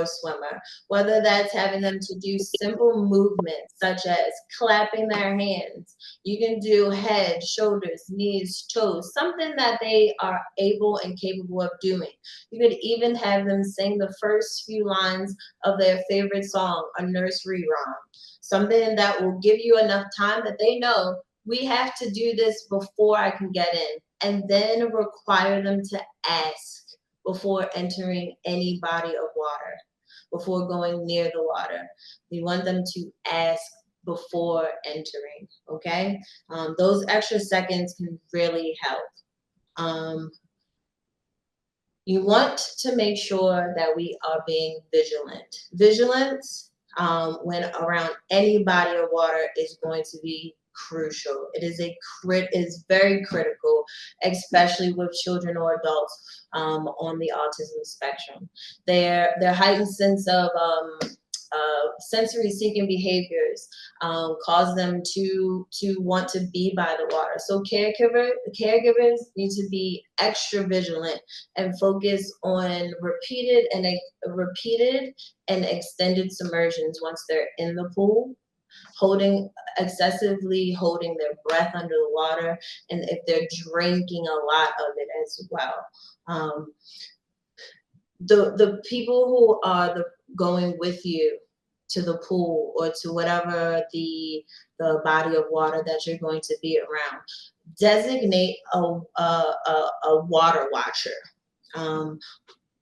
swimmer, whether that's having them to do simple movements such as clapping their hands. You can do head, shoulders, knees, toes, something that they are able and capable of doing. You could even have them sing the first few lines of their favorite song, a nursery rhyme, something that will give you enough time that they know we have to do this before I can get in, and then require them to ask before entering any body of water, before going near the water. We want them to ask before entering, okay? Those extra seconds can really help. You want to make sure that we are being vigilant. Vigilance when around any body of water is going to be crucial. It is very critical, especially with children or adults on the autism spectrum. Their heightened sense of sensory seeking behaviors cause them to want to be by the water. So caregivers need to be extra vigilant and focus on repeated and extended submersions once they're in the pool, excessively holding their breath under the water, and if they're drinking a lot of it as well. The people who are going with you to the pool or to whatever the body of water that you're going to be around, designate a water watcher.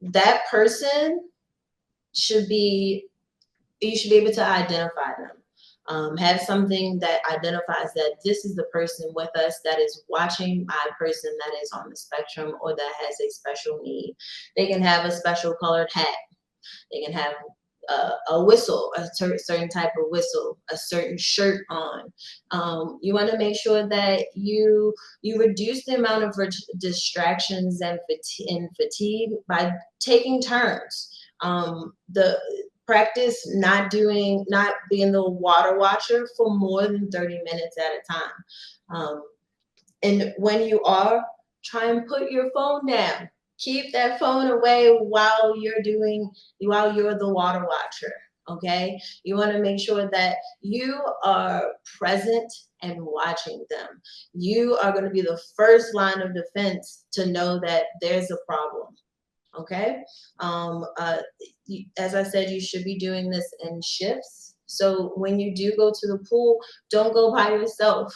That person you should be able to identify them. Have something that identifies that this is the person with us that is watching my person that is on the spectrum or that has a special need. They can have a special colored hat. They can have a whistle, a certain type of whistle, a certain shirt on. You want to make sure that you reduce the amount of distractions and fatigue by taking turns. Practice not being the water watcher for more than 30 minutes at a time. And when you are, try and put your phone down. Keep that phone away while you're the water watcher, okay? You want to make sure that you are present and watching them. You are going to be the first line of defense to know that there's a problem. Okay, as I said, you should be doing this in shifts. So when you do go to the pool, don't go by yourself.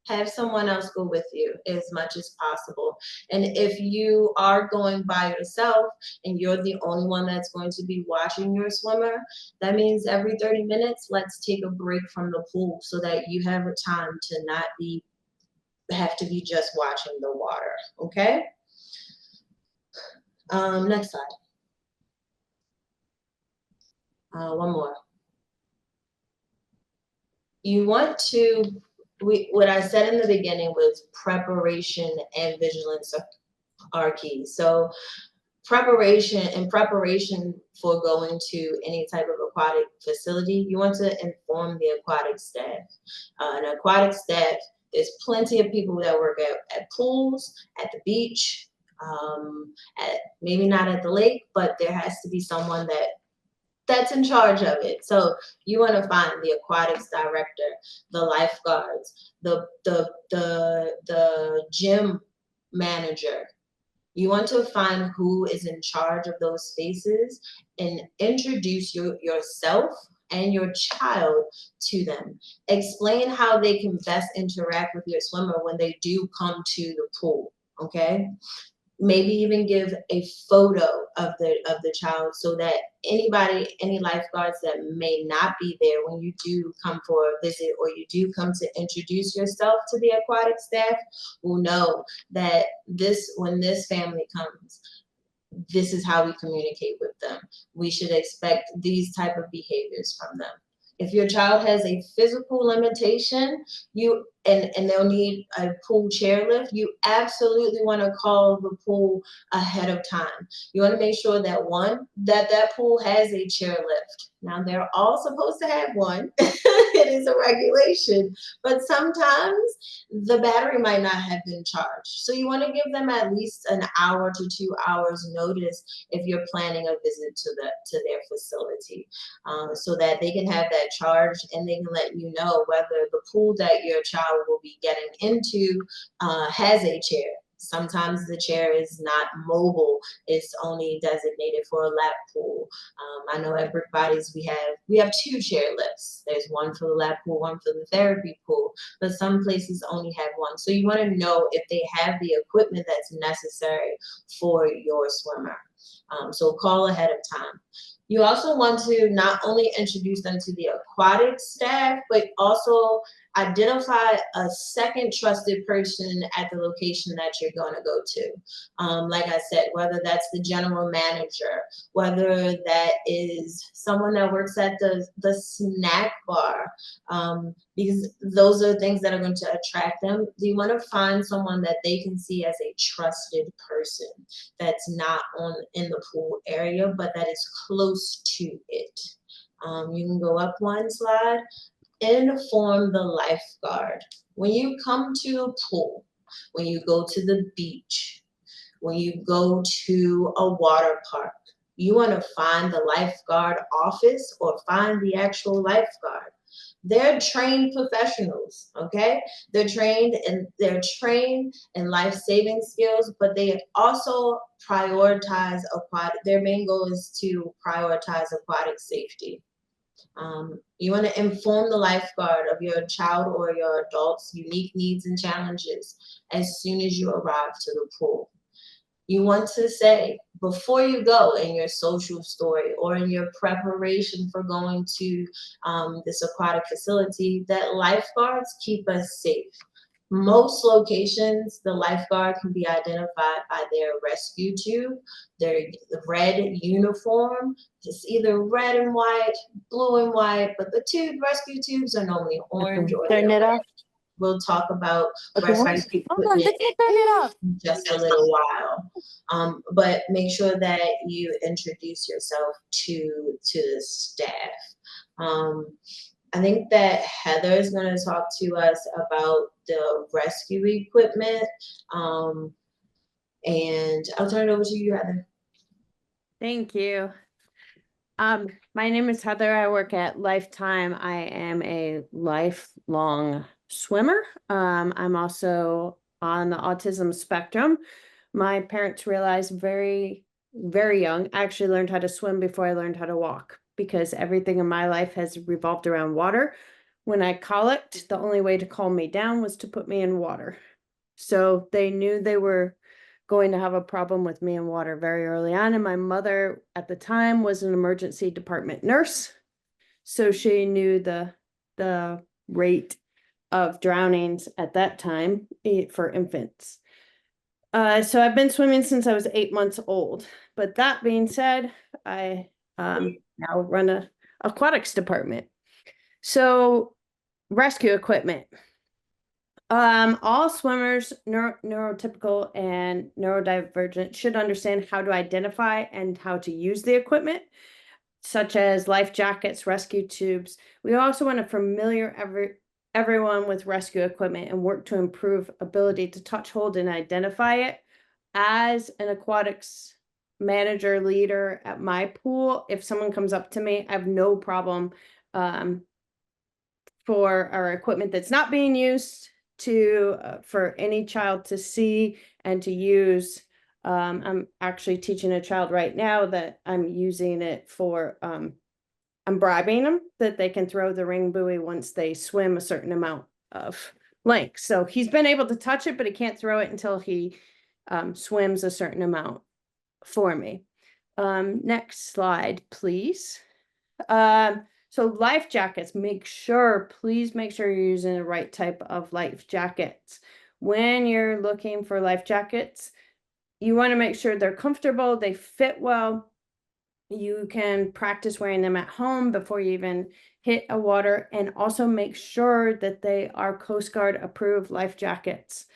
Have someone else go with you as much as possible. And if you are going by yourself and you're the only one that's going to be watching your swimmer, that means every 30 minutes, let's take a break from the pool so that you have a time to not have to be just watching the water. Okay. Next slide. One more. You want to, what I said in the beginning was preparation and vigilance are key. So preparation for going to any type of aquatic facility, you want to inform the aquatic staff. An aquatic staff, there's plenty of people that work at pools, at the beach, Maybe not at the lake, but there has to be someone that's in charge of it. So you want to find the aquatics director, the lifeguards, the gym manager. You want to find who is in charge of those spaces and introduce yourself and your child to them. Explain how they can best interact with your swimmer when they do come to the pool, okay? Maybe even give a photo of the child so that any lifeguards that may not be there when you do come for a visit or you do come to introduce yourself to the aquatic staff will know that when this family comes, this is how we communicate with them. We should expect these type of behaviors from them. If your child has a physical limitation, and they'll need a pool chairlift, you absolutely want to call the pool ahead of time. You want to make sure that pool has a chairlift. Now they're all supposed to have one. It is a regulation, but sometimes the battery might not have been charged. So you want to give them at least an hour to 2 hours notice if you're planning a visit to their facility, so that they can have that charged and they can let you know whether the pool that your child will be getting into has a chair. Sometimes the chair is not mobile; it's only designated for a lap pool. I know at Brick Bodies we have 2 chair lifts. There's one for the lap pool, one for the therapy pool, but some places only have one. So you want to know if they have the equipment that's necessary for your swimmer. So call ahead of time. You also want to not only introduce them to the aquatic staff, but also identify a second trusted person at the location that you're going to go to. Like I said, whether that's the general manager, whether that is someone that works at the snack bar, because those are things that are going to attract them. You want to find someone that they can see as a trusted person that's not in the pool area, but that is close to it. You can go up one slide. Inform the lifeguard. When you come to a pool, when you go to the beach, when you go to a water park, you want to find the lifeguard office or find the actual lifeguard. They're trained professionals, okay? They're trained in life-saving skills, but they also prioritize their main goal is to prioritize aquatic safety. You want to inform the lifeguard of your child or your adult's unique needs and challenges as soon as you arrive to the pool. You want to say before you go in your social story or in your preparation for going to this aquatic facility that lifeguards keep us safe. Most locations, the lifeguard can be identified by their rescue tube, their red uniform. It's either red and white, blue and white, but the rescue tubes are normally orange or Turn it red. off. We'll talk about Okay. rescue Hold on, equipment they can't turn it off. in just a little while. But make sure that you introduce yourself to the staff. I think that Heather is going to talk to us about the rescue equipment. And I'll turn it over to you, Heather. Thank you. My name is Heather. I work at Lifetime. I am a lifelong swimmer. I'm also on the autism spectrum. My parents realized very, very young, I actually learned how to swim before I learned how to walk because everything in my life has revolved around water. When I colicked, the only way to calm me down was to put me in water. So they knew they were going to have a problem with me in water very early on. And my mother at the time was an emergency department nurse. So she knew the rate of drownings at that time for infants. So I've been swimming since I was 8 months old. But that being said, I now run a aquatics department. So rescue equipment. All swimmers, neurotypical and neurodivergent, should understand how to identify and how to use the equipment, such as life jackets, rescue tubes. We also want to familiar everyone with rescue equipment and work to improve ability to touch, hold, and identify it. as an aquatics manager leader at my pool, if someone comes up to me, I have no problem for our equipment that's not being used to for any child to see and to use. I'm actually teaching a child right now that I'm using it for I'm bribing them that they can throw the ring buoy once they swim a certain amount of length. So he's been able to touch it, but he can't throw it until he swims a certain amount for me. Next slide, please. So life jackets, please make sure you're using the right type of life jackets. When you're looking for life jackets, you want to make sure they're comfortable, they fit well. You can practice wearing them at home before you even hit a water, and also make sure that they are Coast Guard approved life jackets.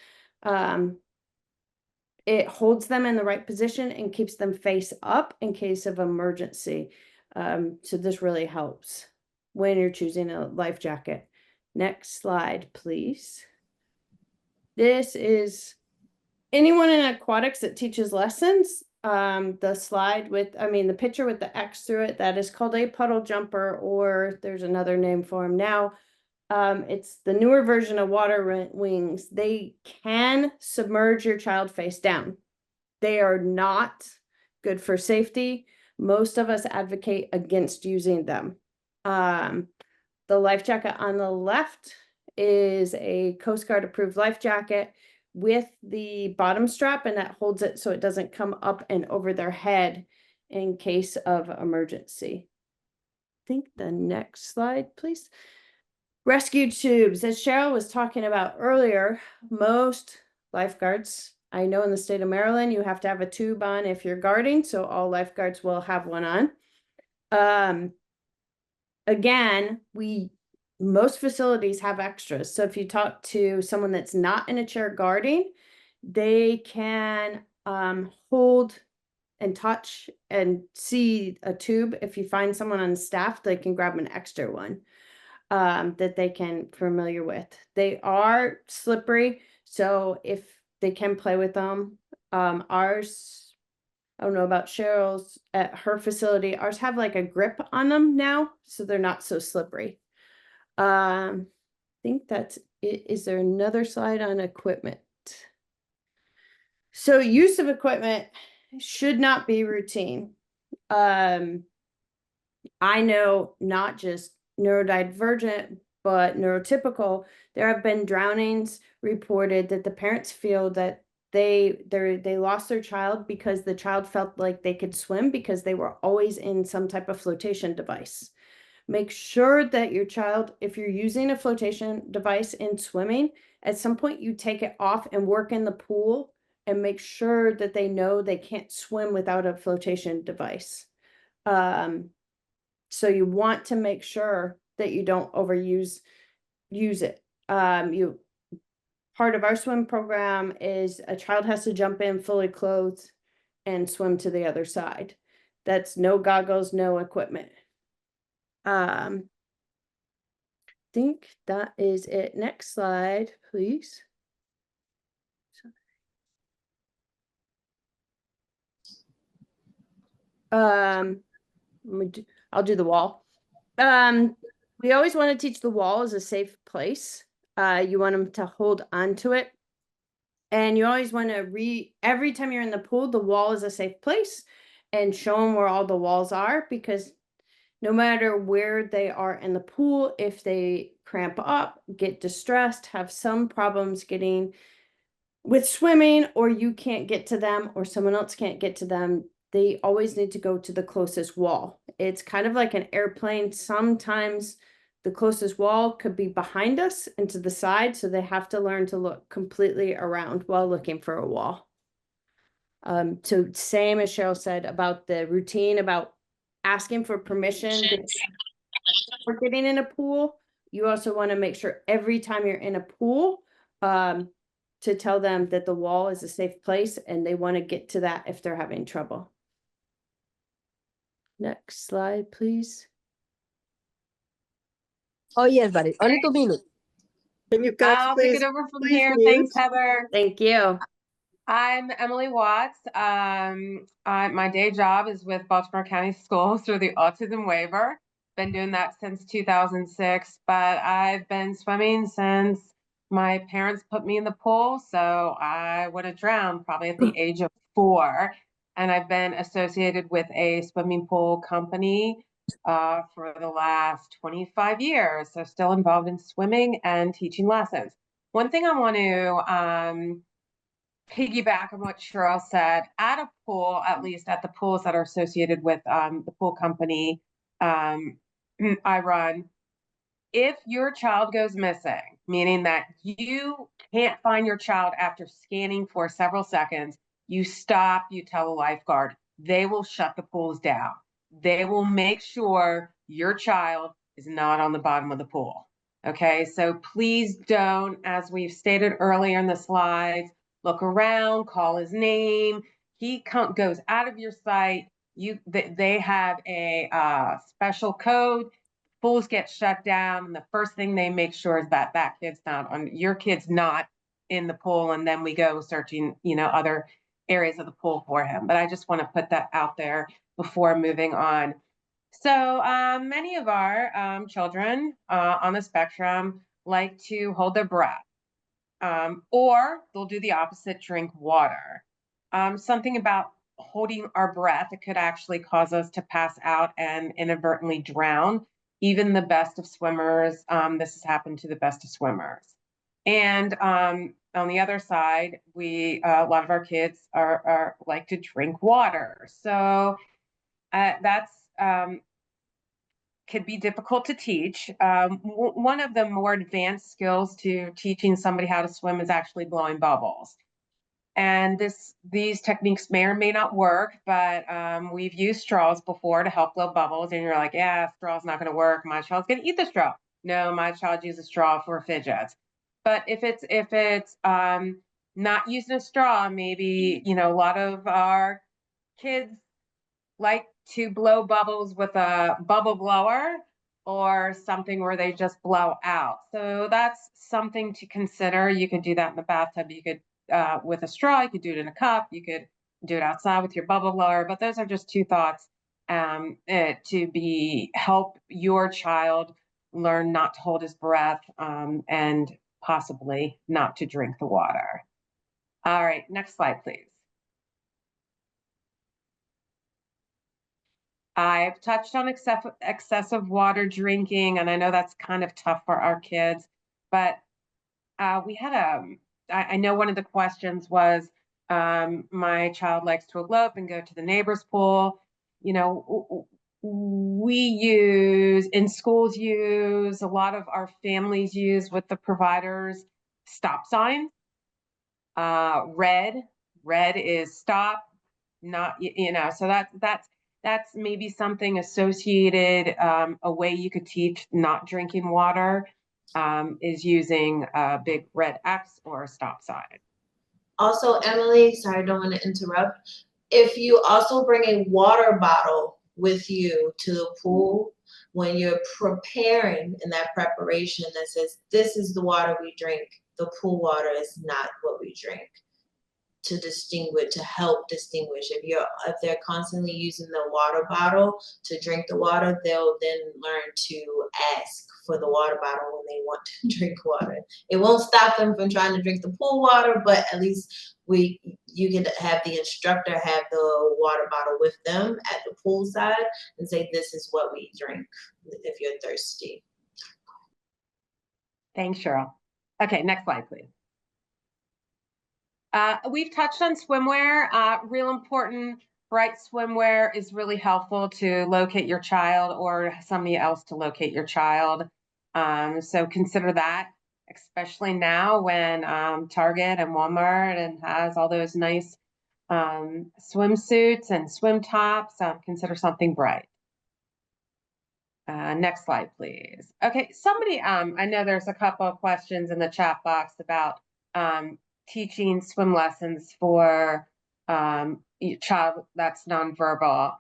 It holds them in the right position and keeps them face up in case of emergency. So this really helps when you're choosing a life jacket. Next slide, please. This is anyone in aquatics that teaches lessons. The slide with, the picture with the X through it, that is called a puddle jumper, or there's another name for them now. It's the newer version of water wings. They can submerge your child face down. They are not good for safety. Most of us advocate against using them. The life jacket on the left is a Coast Guard approved life jacket with the bottom strap, and that holds it so it doesn't come up and over their head in case of emergency. I think the next slide, please. Rescue tubes. As Cheryl was talking about earlier, most lifeguards, I know in the state of Maryland, you have to have a tube on if you're guarding, so all lifeguards will have one on. Again, most facilities have extras. So if you talk to someone that's not in a chair guarding, they can hold and touch and see a tube. If you find someone on staff, they can grab an extra one that they can familiar with. They are slippery, so if they can play with them. Ours, I don't know about Cheryl's at her facility, ours have like a grip on them now, so they're not so slippery. I think that's it. Is there another slide on equipment? So use of equipment should not be routine. I know not just neurodivergent, but neurotypical, there have been drownings reported that the parents feel that they lost their child because the child felt like they could swim because they were always in some type of flotation device. Make sure that your child, if you're using a flotation device in swimming, at some point you take it off and work in the pool and make sure that they know they can't swim without a flotation device. So you want to make sure that you don't use it. Part of our swim program is a child has to jump in fully clothed and swim to the other side. That's no goggles, no equipment. I think that is it. Next slide, please. I'll do the wall. We always want to teach the wall as a safe place. You want them to hold onto it. And you always want to every time you're in the pool, the wall is a safe place, and show them where all the walls are, because no matter where they are in the pool, if they cramp up, get distressed, have some problems getting with swimming, or you can't get to them, or someone else can't get to them, they always need to go to the closest wall. It's kind of like an airplane. Sometimes the closest wall could be behind us and to the side, so they have to learn to look completely around while looking for a wall. So same as Cheryl said about the routine, about asking for permission for getting in a pool. You also want to make sure every time you're in a pool to tell them that the wall is a safe place and they want to get to that if they're having trouble. Next slide, please. Oh, yes, buddy. Only 2 minutes. Can you guys I'll please, pick it over from please here. mute? Thanks, Heather. Thank you. I'm Emily Watts. My day job is with Baltimore County Schools through the Autism Waiver. Been doing that since 2006, but I've been swimming since my parents put me in the pool. So I would have drowned probably at the age of 4. And I've been associated with a swimming pool company for the last 25 years. So still involved in swimming and teaching lessons. One thing I want to piggyback on what Cheryl said, at a pool, at least at the pools that are associated with the pool company I run, if your child goes missing, meaning that you can't find your child after scanning for several seconds, you stop, you tell the lifeguard, they will shut the pools down. They will make sure your child is not on the bottom of the pool. Okay, so please don't, as we've stated earlier in the slides, look around, call his name. He goes out of your sight. They have a special code. Pools get shut down, and the first thing they make sure is that that kid's not on, your kid's not in the pool, and then we go searching, other areas of the pool for him. But I just want to put that out there before moving on. So many of our children on the spectrum like to hold their breath, or they'll do the opposite, drink water. Something about holding our breath, it could actually cause us to pass out and inadvertently drown. Even the best of swimmers, this has happened to the best of swimmers. And on the other side, a lot of our kids are like to drink water. So that's could be difficult to teach. One of the more advanced skills to teaching somebody how to swim is actually blowing bubbles. And these techniques may or may not work, but we've used straws before to help blow bubbles. And you're like, yeah, straw's not going to work. My child's going to eat the straw. No, my child uses straw for fidgets. But if it's not using a straw, maybe a lot of our kids like to blow bubbles with a bubble blower or something where they just blow out. So that's something to consider. You could do that in the bathtub. You could with a straw, you could do it in a cup, you could do it outside with your bubble blower, but those are just 2 thoughts to help your child learn not to hold his breath and possibly not to drink the water. All right, next slide, please. I've touched on excessive water drinking, and I know that's kind of tough for our kids, but we had I know one of the questions was, my child likes to elope and go to the neighbor's pool. We in schools use, a lot of our families use with the providers, stop signs. Red is stop, not, so that's maybe something associated, a way you could teach not drinking water is using a big red X or a stop sign. Also, Emily, sorry, I don't want to interrupt. If you also bring a water bottle with you to the pool, when you're preparing in that preparation that says, this is the water we drink, the pool water is not what we drink. To help distinguish. If they're constantly using the water bottle to drink the water, they'll then learn to ask for the water bottle when they want to drink water. It won't stop them from trying to drink the pool water, but at least you can have the instructor have the water bottle with them at the pool side and say, this is what we drink if you're thirsty. Thanks, Cheryl. Okay, next slide, please. We've touched on swimwear. Real important, bright swimwear is really helpful to locate your child or somebody else to locate your child. So consider that, especially now when Target and Walmart and has all those nice swimsuits and swim tops. Consider something bright. Next slide, please. Okay, somebody, I know there's a couple of questions in the chat box about teaching swim lessons for a child that's nonverbal.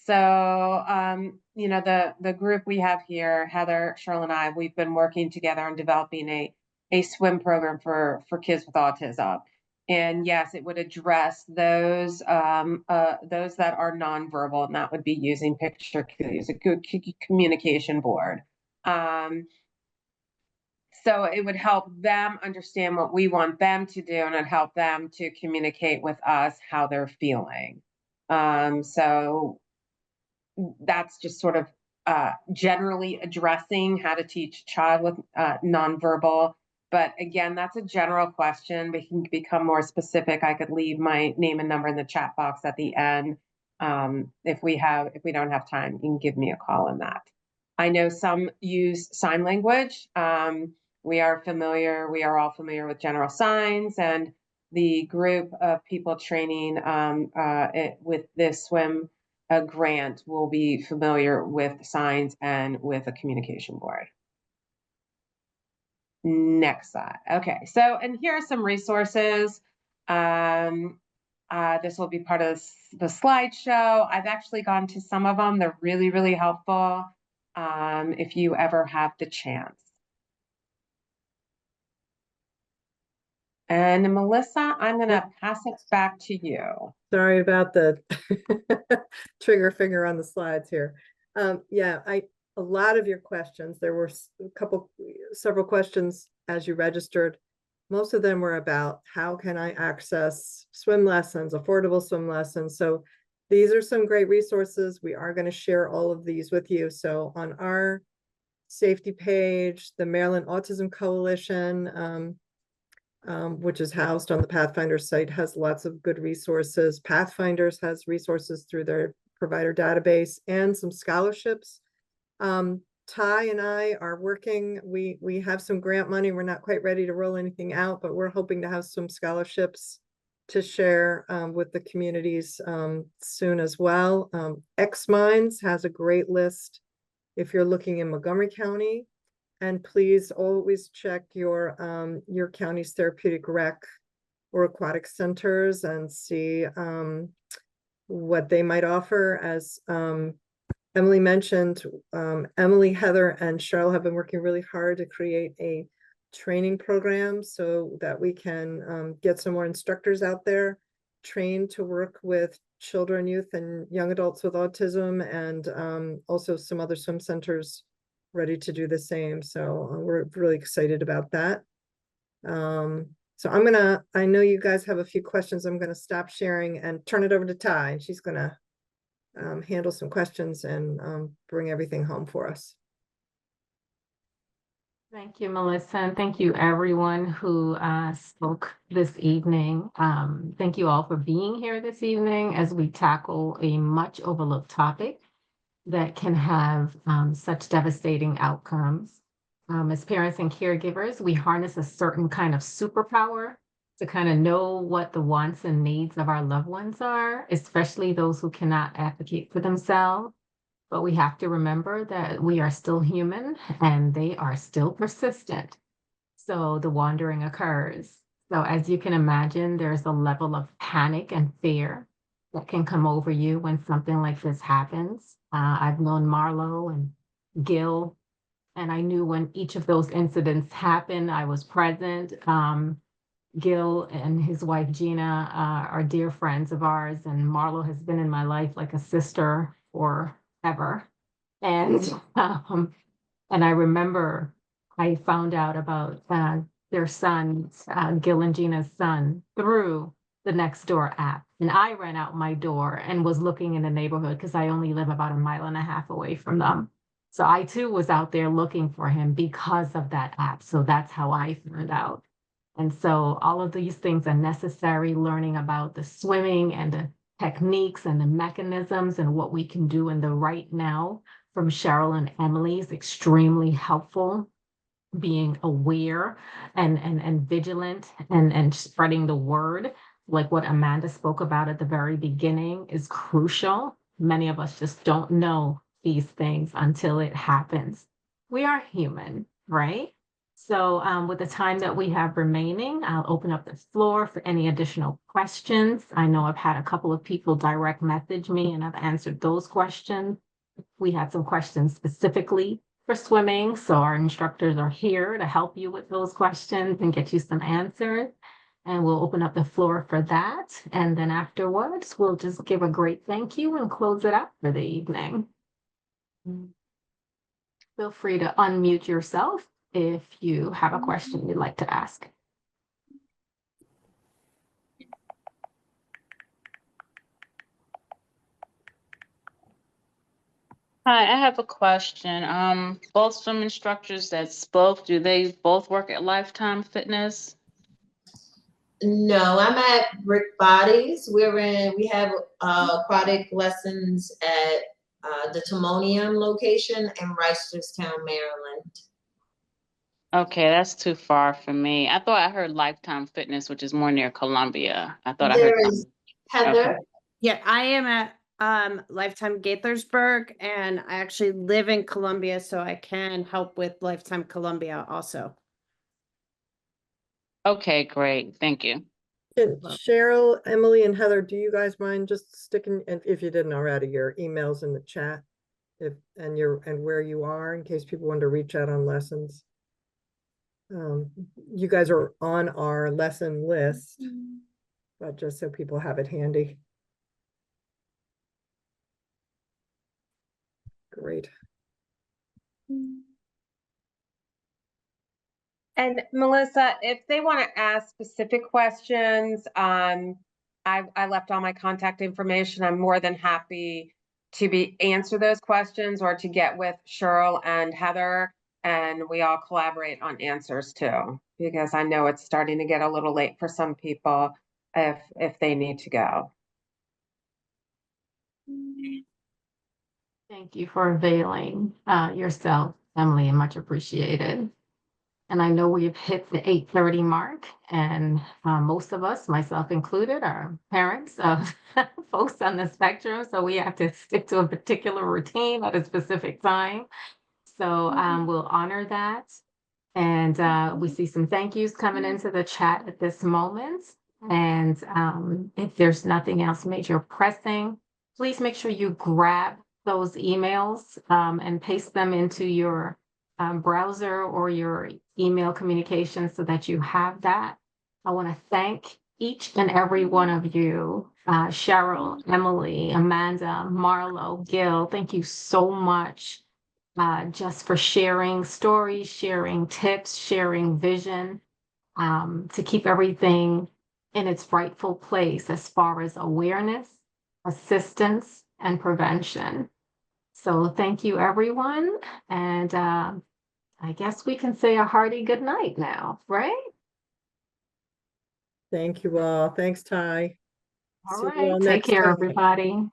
So, the group we have here, Heather, Cheryl, and I, we've been working together on developing a swim program for kids with autism. And yes, it would address those that are nonverbal, and that would be using picture cues, a good communication board. So it would help them understand what we want them to do, and it help them to communicate with us how they're feeling. So that's just sort of generally addressing how to teach a child with nonverbal. But again, that's a general question. We can become more specific. I could leave my name and number in the chat box at the end. If we don't have time, you can give me a call on that. I know some use sign language. We are all familiar with general signs, and the group of people training with this swim grant will be familiar with signs and with a communication board. Next slide. Okay, so, and here are some resources. This will be part of the slideshow. I've actually gone to some of them. They're really, really helpful if you ever have the chance. And Melissa, I'm going to pass it back to you. Sorry about the trigger finger on the slides here. Yeah, a lot of your questions, there were several questions as you registered. Most of them were about how can I access swim lessons, affordable swim lessons. So these are some great resources. We are going to share all of these with you. So on our safety page, the Maryland Autism Coalition, which is housed on the Pathfinder site, has lots of good resources. Pathfinders has resources through their provider database and some scholarships. Ty and I are working, we have some grant money. We're not quite ready to roll anything out, but we're hoping to have some scholarships to share with the communities soon as well. X-Minds has a great list if you're looking in Montgomery County. And please always check your county's therapeutic rec or aquatic centers and see what they might offer. As Emily mentioned, Emily, Heather, and Cheryl have been working really hard to create a training program so that we can get some more instructors out there trained to work with children, youth, and young adults with autism, and also some other swim centers ready to do the same. So we're really excited about that. So I know you guys have a few questions. I'm gonna stop sharing and turn it over to Ty, and she's gonna handle some questions and bring everything home for us. Thank you, Melissa, and thank you everyone who spoke this evening. Thank you all for being here this evening as we tackle a much overlooked topic that can have such devastating outcomes. As parents and caregivers, we harness a certain kind of superpower to kind of know what the wants and needs of our loved ones are, especially those who cannot advocate for themselves. But we have to remember that we are still human and they are still persistent. So the wandering occurs. So as you can imagine, there's a level of panic and fear that can come over you when something like this happens. I've known Marlo and Gil, and I knew when each of those incidents happened, I was present. Gil and his wife Gina are dear friends of ours, and Marlo has been in my life like a sister forever. And I remember I found out about their son, Gil and Gina's son, through the Nextdoor app. And I ran out my door and was looking in the neighborhood because I only live about 1.5 miles away from them. So I too was out there looking for him because of that app. So that's how I found out. And so all of these things are necessary, learning about the swimming and the techniques and the mechanisms and what we can do in the right now from Cheryl and Emily is extremely helpful. Being aware and vigilant and spreading the word, like what Amanda spoke about at the very beginning, is crucial. Many of us just don't know these things until it happens. We are human, right? So with the time that we have remaining, I'll open up the floor for any additional questions. I know I've had a couple of people direct message me and I've answered those questions. We had some questions specifically for swimming, so our instructors are here to help you with those questions and get you some answers. And we'll open up the floor for that. And then afterwards, we'll just give a great thank you and close it out for the evening. Feel free to unmute yourself if you have a question you'd like to ask. Hi, I have a question. Both swim instructors that spoke, do they both work at Lifetime Fitness? No, I'm at Brick Bodies. We have aquatic lessons at the Timonium location in Reisterstown, Maryland. Okay, that's too far for me. I thought I heard Lifetime Fitness, which is more near Columbia. I thought I heard. There is Heather. Okay. Yeah, I am at Lifetime Gaithersburg, and I actually live in Columbia, so I can help with Lifetime Columbia also. Okay, great. Thank you. And Cheryl, Emily, and Heather, do you guys mind just sticking, and if you didn't already, your emails in the chat, and where you are, in case people want to reach out on lessons? You guys are on our lesson list, but just so people have it handy. Great. And Melissa, if they want to ask specific questions, I left all my contact information. I'm more than happy to answer those questions or to get with Cheryl and Heather, and we all collaborate on answers too, because I know it's starting to get a little late for some people if they need to go. Thank you for availing yourself, Emily, and much appreciated. And I know we've hit the 8:30 mark, and most of us, myself included, are parents of folks on the spectrum. So we have to stick to a particular routine at a specific time. So we'll honor that. And we see some thank yous coming into the chat at this moment. And if there's nothing else major pressing, please make sure you grab those emails and paste them into your browser or your email communication so that you have that. I want to thank each and every one of you, Cheryl, Emily, Amanda, Marlo, Gil. Thank you so much just for sharing stories, sharing tips, sharing vision to keep everything in its rightful place as far as awareness, assistance, and prevention. So thank you, everyone. And I guess we can say a hearty good night now, right? Thank you all. Thanks, Ty. All See you all right. Take next care, time. everybody.